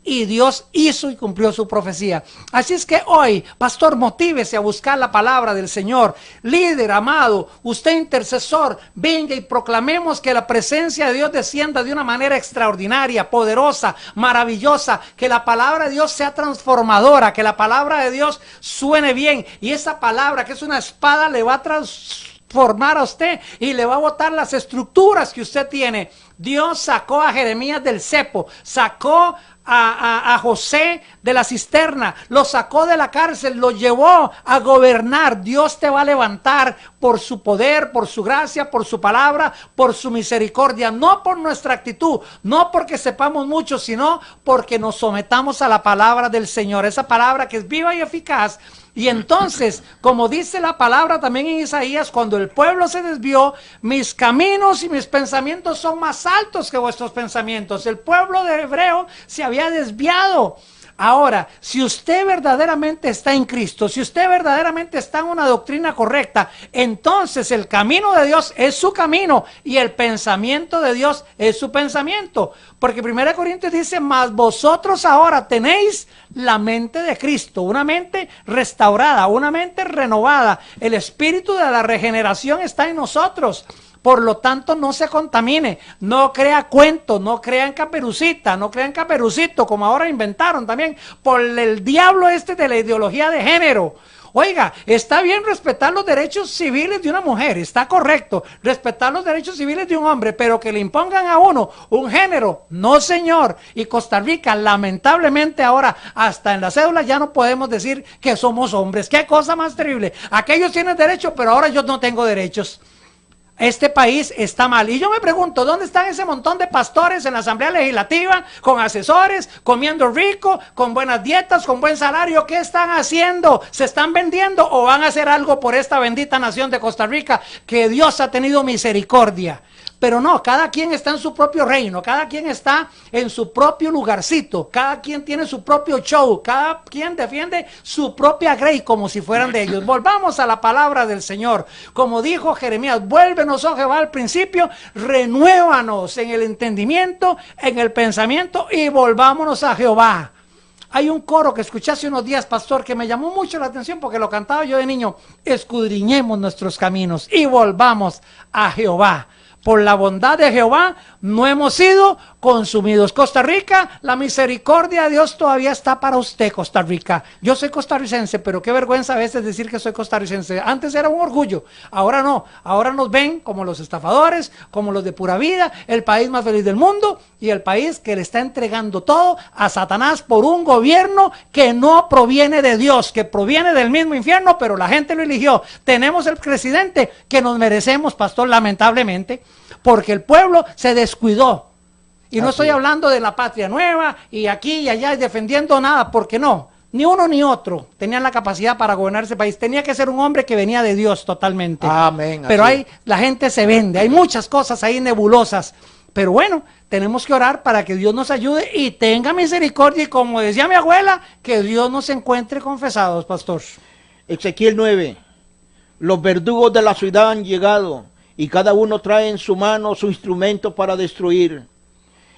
Y Dios hizo y cumplió su profecía. Así es que hoy, pastor, motívese a buscar la palabra del Señor. Líder amado, usted intercesor, venga y proclamemos que la presencia de Dios descienda de una manera extraordinaria, poderosa, maravillosa. Que la palabra de Dios sea transformadora, que la palabra de Dios suene bien. Y esa palabra, que es una espada, le va a transformar a usted y le va a botar las estructuras que usted tiene. Dios sacó a Jeremías del cepo, sacó a José de la cisterna, lo sacó de la cárcel, lo llevó a gobernar. Dios te va a levantar por su poder, por su gracia, por su palabra, por su misericordia, no por nuestra actitud, no porque sepamos mucho, sino porque nos sometamos a la palabra del Señor, esa palabra que es viva y eficaz. Y entonces, como dice la palabra también en Isaías, cuando el pueblo se desvió, mis caminos y mis pensamientos son más altos que vuestros pensamientos. El pueblo de Hebreo se había desviado. Ahora, si usted verdaderamente está en Cristo, si usted verdaderamente está en una doctrina correcta, entonces el camino de Dios es su camino y el pensamiento de Dios es su pensamiento. Porque 1 Corintios dice, mas vosotros ahora tenéis la mente de Cristo, una mente restaurada, una mente renovada. El espíritu de la regeneración está en nosotros. Por lo tanto, no se contamine, no crea cuentos, no crean caperucita, no crean caperucito, como ahora inventaron también, por el diablo de la ideología de género. Oiga, está bien respetar los derechos civiles de una mujer, está correcto, respetar los derechos civiles de un hombre, pero que le impongan a uno un género, no señor. Y Costa Rica, lamentablemente ahora, hasta en la cédula ya no podemos decir que somos hombres. Qué cosa más terrible. Aquellos tienen derechos, pero ahora yo no tengo derechos. Este país está mal. Y yo me pregunto, ¿dónde están ese montón de pastores en la Asamblea Legislativa, con asesores, comiendo rico, con buenas dietas, con buen salario? ¿Qué están haciendo? ¿Se están vendiendo o van a hacer algo por esta bendita nación de Costa Rica que Dios ha tenido misericordia? Pero no, cada quien está en su propio reino, cada quien está en su propio lugarcito, cada quien tiene su propio show, cada quien defiende su propia grey como si fueran de ellos. Volvamos a la palabra del Señor. Como dijo Jeremías, vuélvenos, oh Jehová, al principio, renuévanos en el entendimiento, en el pensamiento y volvámonos a Jehová. Hay un coro que escuché hace unos días, pastor, que me llamó mucho la atención porque lo cantaba yo de niño. Escudriñemos nuestros caminos y volvamos a Jehová. Por la bondad de Jehová no hemos sido consumidos. Costa Rica, la misericordia de Dios todavía está para usted, Costa Rica. Yo soy costarricense, pero qué vergüenza a veces decir que soy costarricense. Antes era un orgullo, ahora no. Ahora nos ven como los estafadores, como los de pura vida, el país más feliz del mundo y el país que le está entregando todo a Satanás por un gobierno que no proviene de Dios, que proviene del mismo infierno, pero la gente lo eligió. Tenemos el presidente que nos merecemos, pastor, lamentablemente, porque el pueblo se descuidó. Y no estoy hablando de la patria nueva y aquí y allá y defendiendo nada, porque no, ni uno ni otro tenían la capacidad para gobernar ese país. Tenía que ser un hombre que venía de Dios totalmente. Amén. Pero la gente se vende, hay muchas cosas ahí nebulosas. Pero bueno, tenemos que orar para que Dios nos ayude y tenga misericordia. Y como decía mi abuela, que Dios nos encuentre confesados, pastor. Ezequiel 9. Los verdugos de la ciudad han llegado y cada uno trae en su mano su instrumento para destruir.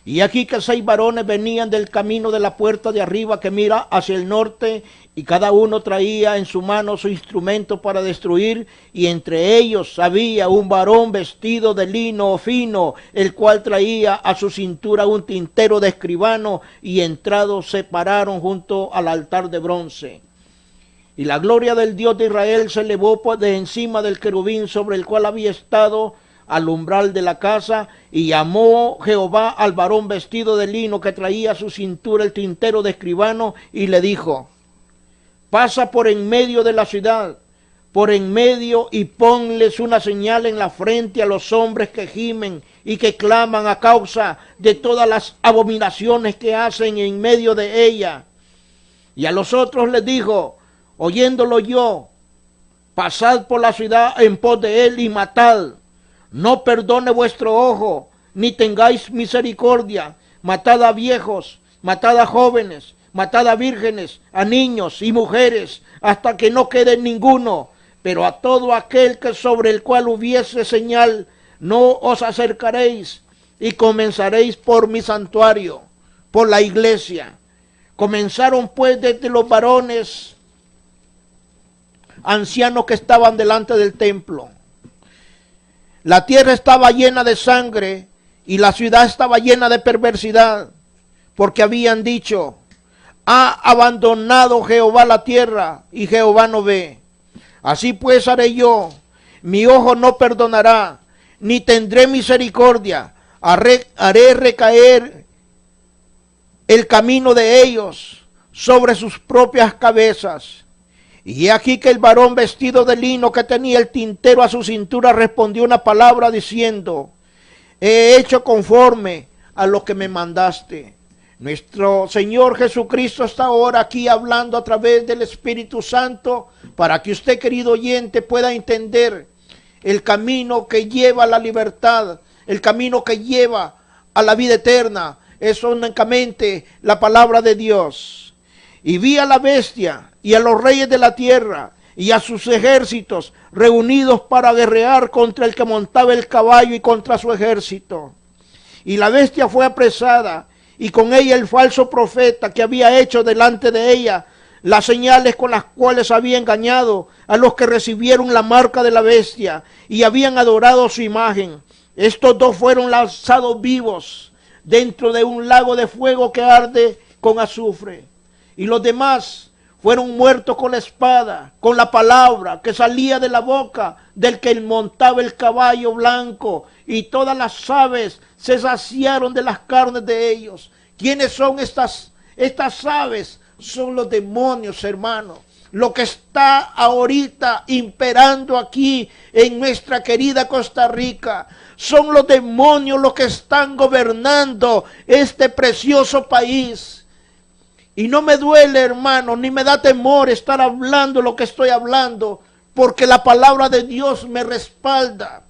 Y aquí que 6 varones venían del camino de la puerta de arriba que mira hacia el norte, y cada uno traía en su mano su instrumento para destruir, y entre ellos había un varón vestido de lino fino, el cual traía a su cintura un tintero de escribano, y entrados se pararon junto al altar de bronce. Y la gloria del Dios de Israel se elevó de encima del querubín sobre el cual había estado al umbral de la casa, y llamó Jehová al varón vestido de lino que traía a su cintura el tintero de escribano, y le dijo: pasa por en medio de la ciudad, por en medio, y ponles una señal en la frente a los hombres que gimen y que claman a causa de todas las abominaciones que hacen en medio de ella. Y a los otros les dijo, oyéndolo yo: pasad por la ciudad en pos de él y matad. No perdone vuestro ojo, ni tengáis misericordia. Matad a viejos, matad a jóvenes, matad a vírgenes, a niños y mujeres, hasta que no quede ninguno. Pero a todo aquel que sobre el cual hubiese señal, no os acercaréis, y comenzaréis por mi santuario, por la iglesia. Comenzaron pues desde los varones ancianos que estaban delante del templo. La tierra estaba llena de sangre y la ciudad estaba llena de perversidad, porque habían dicho: ha abandonado Jehová la tierra y Jehová no ve. Así pues haré yo, mi ojo no perdonará, ni tendré misericordia. Haré recaer el camino de ellos sobre sus propias cabezas. Y he aquí que el varón vestido de lino que tenía el tintero a su cintura respondió una palabra diciendo: he hecho conforme a lo que me mandaste. Nuestro Señor Jesucristo está ahora aquí hablando a través del Espíritu Santo para que usted, querido oyente, pueda entender el camino que lleva a la libertad, el camino que lleva a la vida eterna. Es únicamente la palabra de Dios. Y vi a la bestia y a los reyes de la tierra y a sus ejércitos reunidos para guerrear contra el que montaba el caballo y contra su ejército. Y la bestia fue apresada, y con ella el falso profeta que había hecho delante de ella las señales con las cuales había engañado a los que recibieron la marca de la bestia y habían adorado su imagen. Estos dos fueron lanzados vivos dentro de un lago de fuego que arde con azufre. Y los demás fueron muertos con la espada, con la palabra que salía de la boca del que montaba el caballo blanco, y todas las aves se saciaron de las carnes de ellos. ¿Quiénes son estas aves? Son los demonios, hermano. Lo que está ahorita imperando aquí en nuestra querida Costa Rica. Son los demonios los que están gobernando este precioso país. Y no me duele, hermano, ni me da temor estar hablando lo que estoy hablando, porque la palabra de Dios me respalda.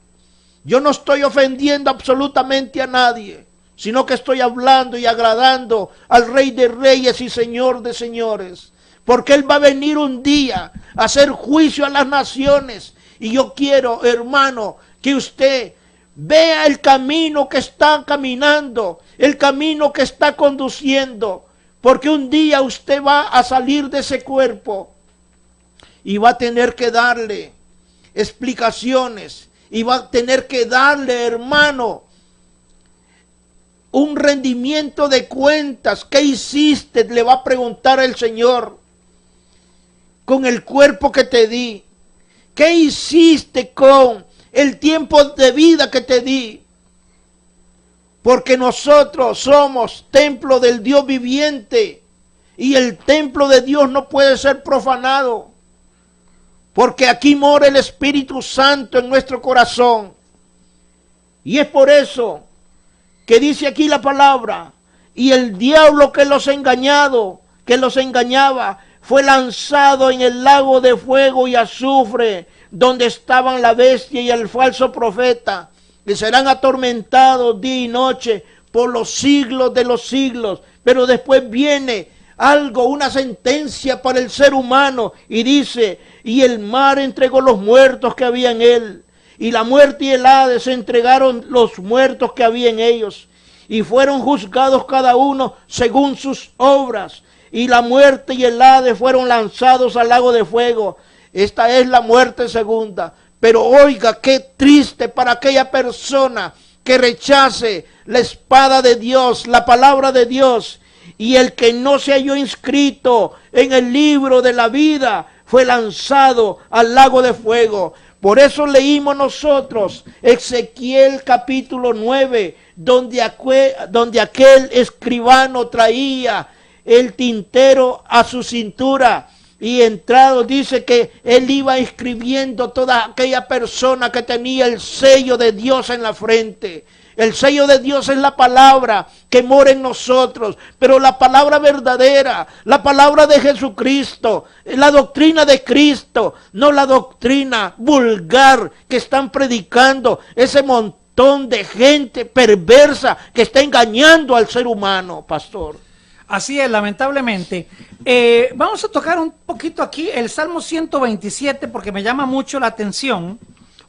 Yo no estoy ofendiendo absolutamente a nadie, sino que estoy hablando y agradando al Rey de Reyes y Señor de Señores, porque Él va a venir un día a hacer juicio a las naciones. Y yo quiero, hermano, que usted vea el camino que está caminando, el camino que está conduciendo, porque un día usted va a salir de ese cuerpo y va a tener que darle explicaciones, y va a tener que darle, hermano, un rendimiento de cuentas. ¿Qué hiciste? Le va a preguntar el Señor con el cuerpo que te di. ¿Qué hiciste con el tiempo de vida que te di? Porque nosotros somos templo del Dios viviente, y el templo de Dios no puede ser profanado, porque aquí mora el Espíritu Santo en nuestro corazón. Y es por eso que dice aquí la palabra: y el diablo que los engañaba, fue lanzado en el lago de fuego y azufre, donde estaban la bestia y el falso profeta, que serán atormentados día y noche por los siglos de los siglos. Pero después viene algo, una sentencia para el ser humano, y dice: y el mar entregó los muertos que había en él, y la muerte y el Hades entregaron los muertos que había en ellos, y fueron juzgados cada uno según sus obras. Y la muerte y el Hades fueron lanzados al lago de fuego. Esta es la muerte segunda. Pero oiga, qué triste para aquella persona que rechace la espada de Dios, la palabra de Dios. Y el que no se halló inscrito en el libro de la vida fue lanzado al lago de fuego. Por eso leímos nosotros Ezequiel capítulo 9, donde aquel escribano traía el tintero a su cintura y entrado dice que él iba escribiendo toda aquella persona que tenía el sello de Dios en la frente. El sello de Dios es la palabra que mora en nosotros, pero la palabra verdadera, la palabra de Jesucristo, la doctrina de Cristo, no la doctrina vulgar que están predicando ese montón de gente perversa que está engañando al ser humano, pastor. Así es, lamentablemente. Vamos a tocar un poquito aquí el Salmo 127 porque me llama mucho la atención.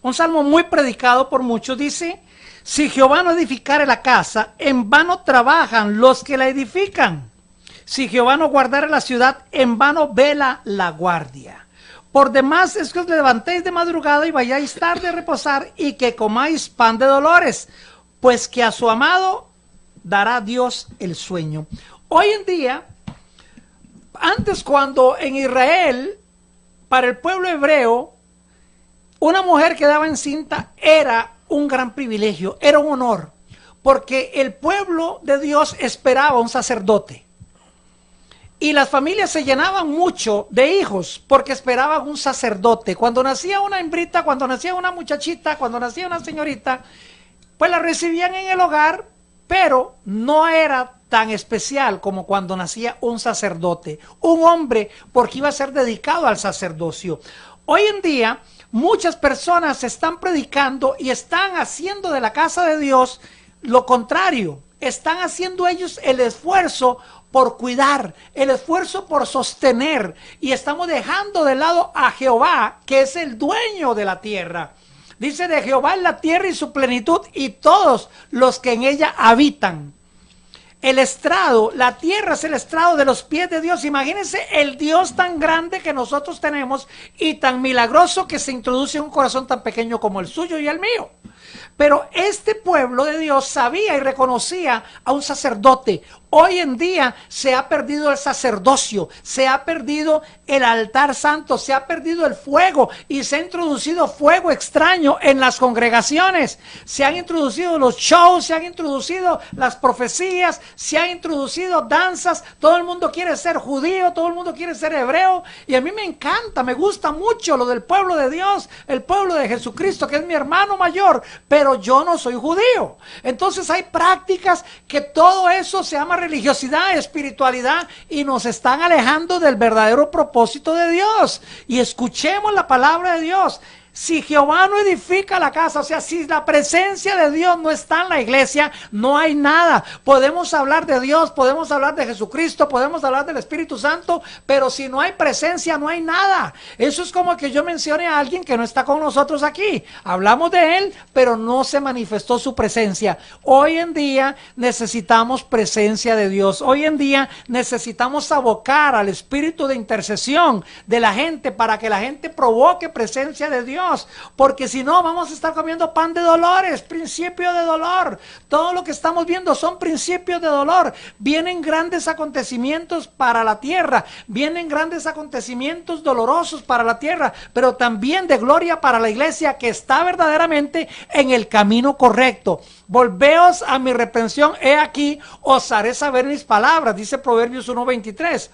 Un salmo muy predicado por muchos. Dice: si Jehová no edificare la casa, en vano trabajan los que la edifican. Si Jehová no guardare la ciudad, en vano vela la guardia. Por demás es que os levantéis de madrugada y vayáis tarde a reposar y que comáis pan de dolores, pues que a su amado dará Dios el sueño. Hoy en día, antes cuando en Israel, para el pueblo hebreo, una mujer que quedaba encinta era un gran privilegio, era un honor, porque el pueblo de Dios esperaba un sacerdote. Y las familias se llenaban mucho de hijos porque esperaban un sacerdote. Cuando nacía una hembrita, cuando nacía una muchachita, cuando nacía una señorita, pues la recibían en el hogar, pero no era tan especial como cuando nacía un sacerdote, un hombre, porque iba a ser dedicado al sacerdocio. Hoy en día, muchas personas están predicando y están haciendo de la casa de Dios lo contrario. Están haciendo ellos el esfuerzo por cuidar, el esfuerzo por sostener, y estamos dejando de lado a Jehová, que es el dueño de la tierra. Dice: de Jehová es la tierra y su plenitud, y todos los que en ella habitan. El estrado, la tierra es el estrado de los pies de Dios. Imagínense el Dios tan grande que nosotros tenemos y tan milagroso que se introduce en un corazón tan pequeño como el suyo y el mío. Pero este pueblo de Dios sabía y reconocía a un sacerdote. Hoy en día se ha perdido el sacerdocio, se ha perdido el altar santo, se ha perdido el fuego y se ha introducido fuego extraño en las congregaciones. Se han introducido los shows, se han introducido las profecías, se han introducido danzas. Todo el mundo quiere ser judío, todo el mundo quiere ser hebreo. Y a mí me encanta, me gusta mucho lo del pueblo de Dios, el pueblo de Jesucristo, que es mi hermano mayor, pero yo no soy judío. Entonces hay prácticas que todo eso se llama religiosidad, espiritualidad, y nos están alejando del verdadero propósito de Dios. Y escuchemos la palabra de Dios. Si Jehová no edifica la casa, o sea, si la presencia de Dios no está en la iglesia, no hay nada. Podemos hablar de Dios, podemos hablar de Jesucristo, podemos hablar del Espíritu Santo, pero si no hay presencia, no hay nada. Eso es como que yo mencione a alguien que no está con nosotros aquí. Hablamos de él, pero no se manifestó su presencia. Hoy en día necesitamos presencia de Dios. Hoy en día necesitamos abocar al espíritu de intercesión de la gente para que la gente provoque presencia de Dios. Porque si no, vamos a estar comiendo pan de dolores, principio de dolor. Todo lo que estamos viendo son principios de dolor. Vienen grandes acontecimientos para la tierra, vienen grandes acontecimientos dolorosos para la tierra, pero también de gloria para la iglesia que está verdaderamente en el camino correcto. Volveos a mi reprensión, he aquí, os haré saber mis palabras, dice Proverbios 1:23.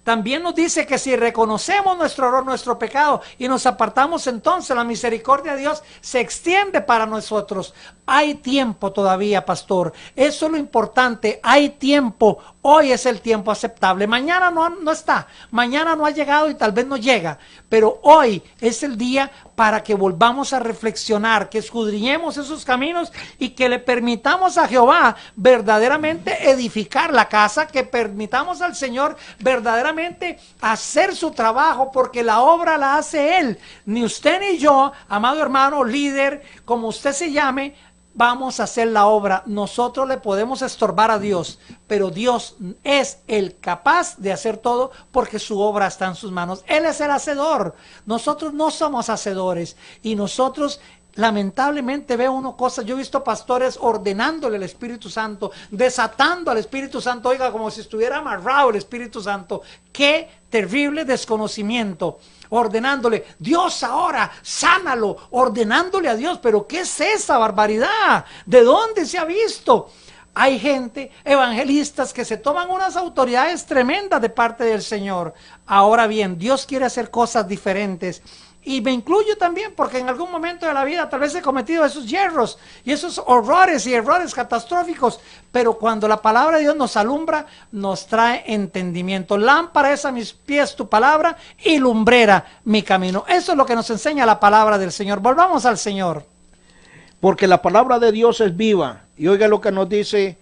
También nos dice que si reconocemos nuestro error, nuestro pecado y nos apartamos, entonces la misericordia de Dios se extiende para nosotros. Hay tiempo todavía, pastor. Eso es lo importante. Hay tiempo. Hoy es el tiempo aceptable. Mañana no está. Mañana no ha llegado y tal vez no llega. Pero hoy es el día para que volvamos a reflexionar, que escudriñemos esos caminos y que le permitamos a Jehová verdaderamente edificar la casa, que permitamos al Señor verdaderamente hacer su trabajo, porque la obra la hace Él. Ni usted ni yo, amado hermano, líder, como usted se llame, vamos a hacer la obra. Nosotros le podemos estorbar a Dios, pero Dios es el capaz de hacer todo porque su obra está en sus manos. Él es el hacedor. Nosotros no somos hacedores y nosotros lamentablemente veo uno cosas, yo he visto pastores ordenándole al Espíritu Santo, desatando al Espíritu Santo, oiga, como si estuviera amarrado el Espíritu Santo. Qué terrible desconocimiento. Ordenándole, Dios ahora, sánalo, ordenándole a Dios. Pero ¿qué es esa barbaridad? ¿De dónde se ha visto? Hay gente, evangelistas, que se toman unas autoridades tremendas de parte del Señor. Ahora bien, Dios quiere hacer cosas diferentes. Y me incluyo también porque en algún momento de la vida tal vez he cometido esos yerros y esos horrores y errores catastróficos. Pero cuando la palabra de Dios nos alumbra, nos trae entendimiento. Lámpara es a mis pies tu palabra y lumbrera mi camino. Eso es lo que nos enseña la palabra del Señor. Volvamos al Señor. Porque la palabra de Dios es viva. Y oiga lo que nos dice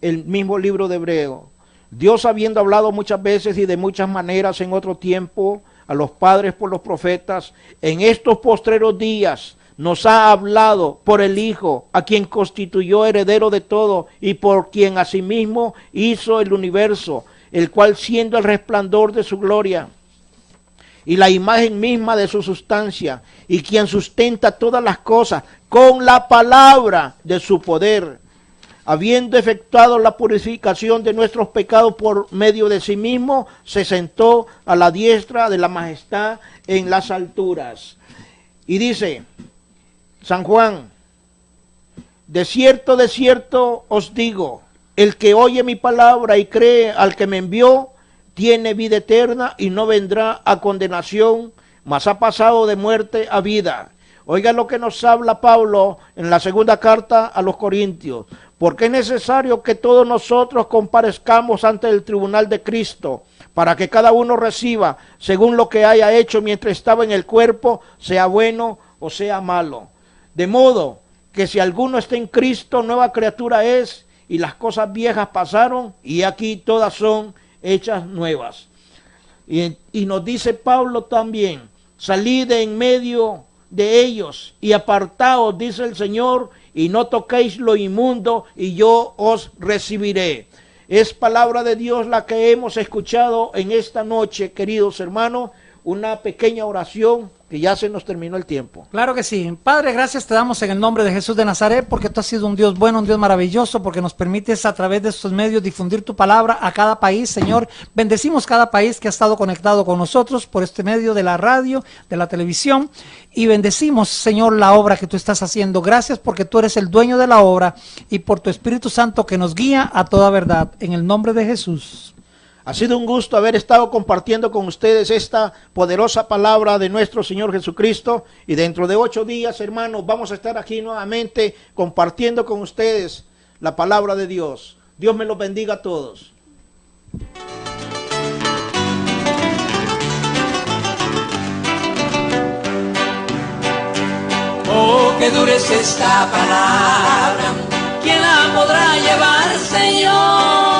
el mismo libro de Hebreo. Dios, habiendo hablado muchas veces y de muchas maneras en otro tiempo a los padres por los profetas, en estos postreros días nos ha hablado por el Hijo, a quien constituyó heredero de todo y por quien asimismo hizo el universo, el cual siendo el resplandor de su gloria y la imagen misma de su sustancia, y quien sustenta todas las cosas con la palabra de su poder, habiendo efectuado la purificación de nuestros pecados por medio de sí mismo, se sentó a la diestra de la majestad en las alturas. Y dice San Juan, de cierto os digo, el que oye mi palabra y cree al que me envió, tiene vida eterna y no vendrá a condenación, mas ha pasado de muerte a vida. Oiga lo que nos habla Pablo en la segunda carta a los Corintios. Porque es necesario que todos nosotros comparezcamos ante el tribunal de Cristo, para que cada uno reciba según lo que haya hecho mientras estaba en el cuerpo, sea bueno o sea malo. De modo que si alguno está en Cristo, nueva criatura es, y las cosas viejas pasaron, y aquí todas son hechas nuevas. Y nos dice Pablo también, salid de en medio de ellos y apartaos, dice el Señor, y no toquéis lo inmundo, y yo os recibiré. Es palabra de Dios la que hemos escuchado en esta noche, queridos hermanos. Una pequeña oración que ya se nos terminó el tiempo. Claro que sí. Padre, gracias te damos en el nombre de Jesús de Nazaret, porque tú has sido un Dios bueno, un Dios maravilloso, porque nos permites a través de estos medios difundir tu palabra a cada país, Señor. Bendecimos cada país que ha estado conectado con nosotros por este medio de la radio, de la televisión, y bendecimos, Señor, la obra que tú estás haciendo. Gracias porque tú eres el dueño de la obra y por tu Espíritu Santo que nos guía a toda verdad. En el nombre de Jesús. Ha sido un gusto haber estado compartiendo con ustedes esta poderosa palabra de nuestro Señor Jesucristo. Y dentro de 8 días, hermanos, vamos a estar aquí nuevamente compartiendo con ustedes la palabra de Dios. Dios me los bendiga a todos. Oh, qué dura es esta palabra, ¿quién la podrá llevar, Señor?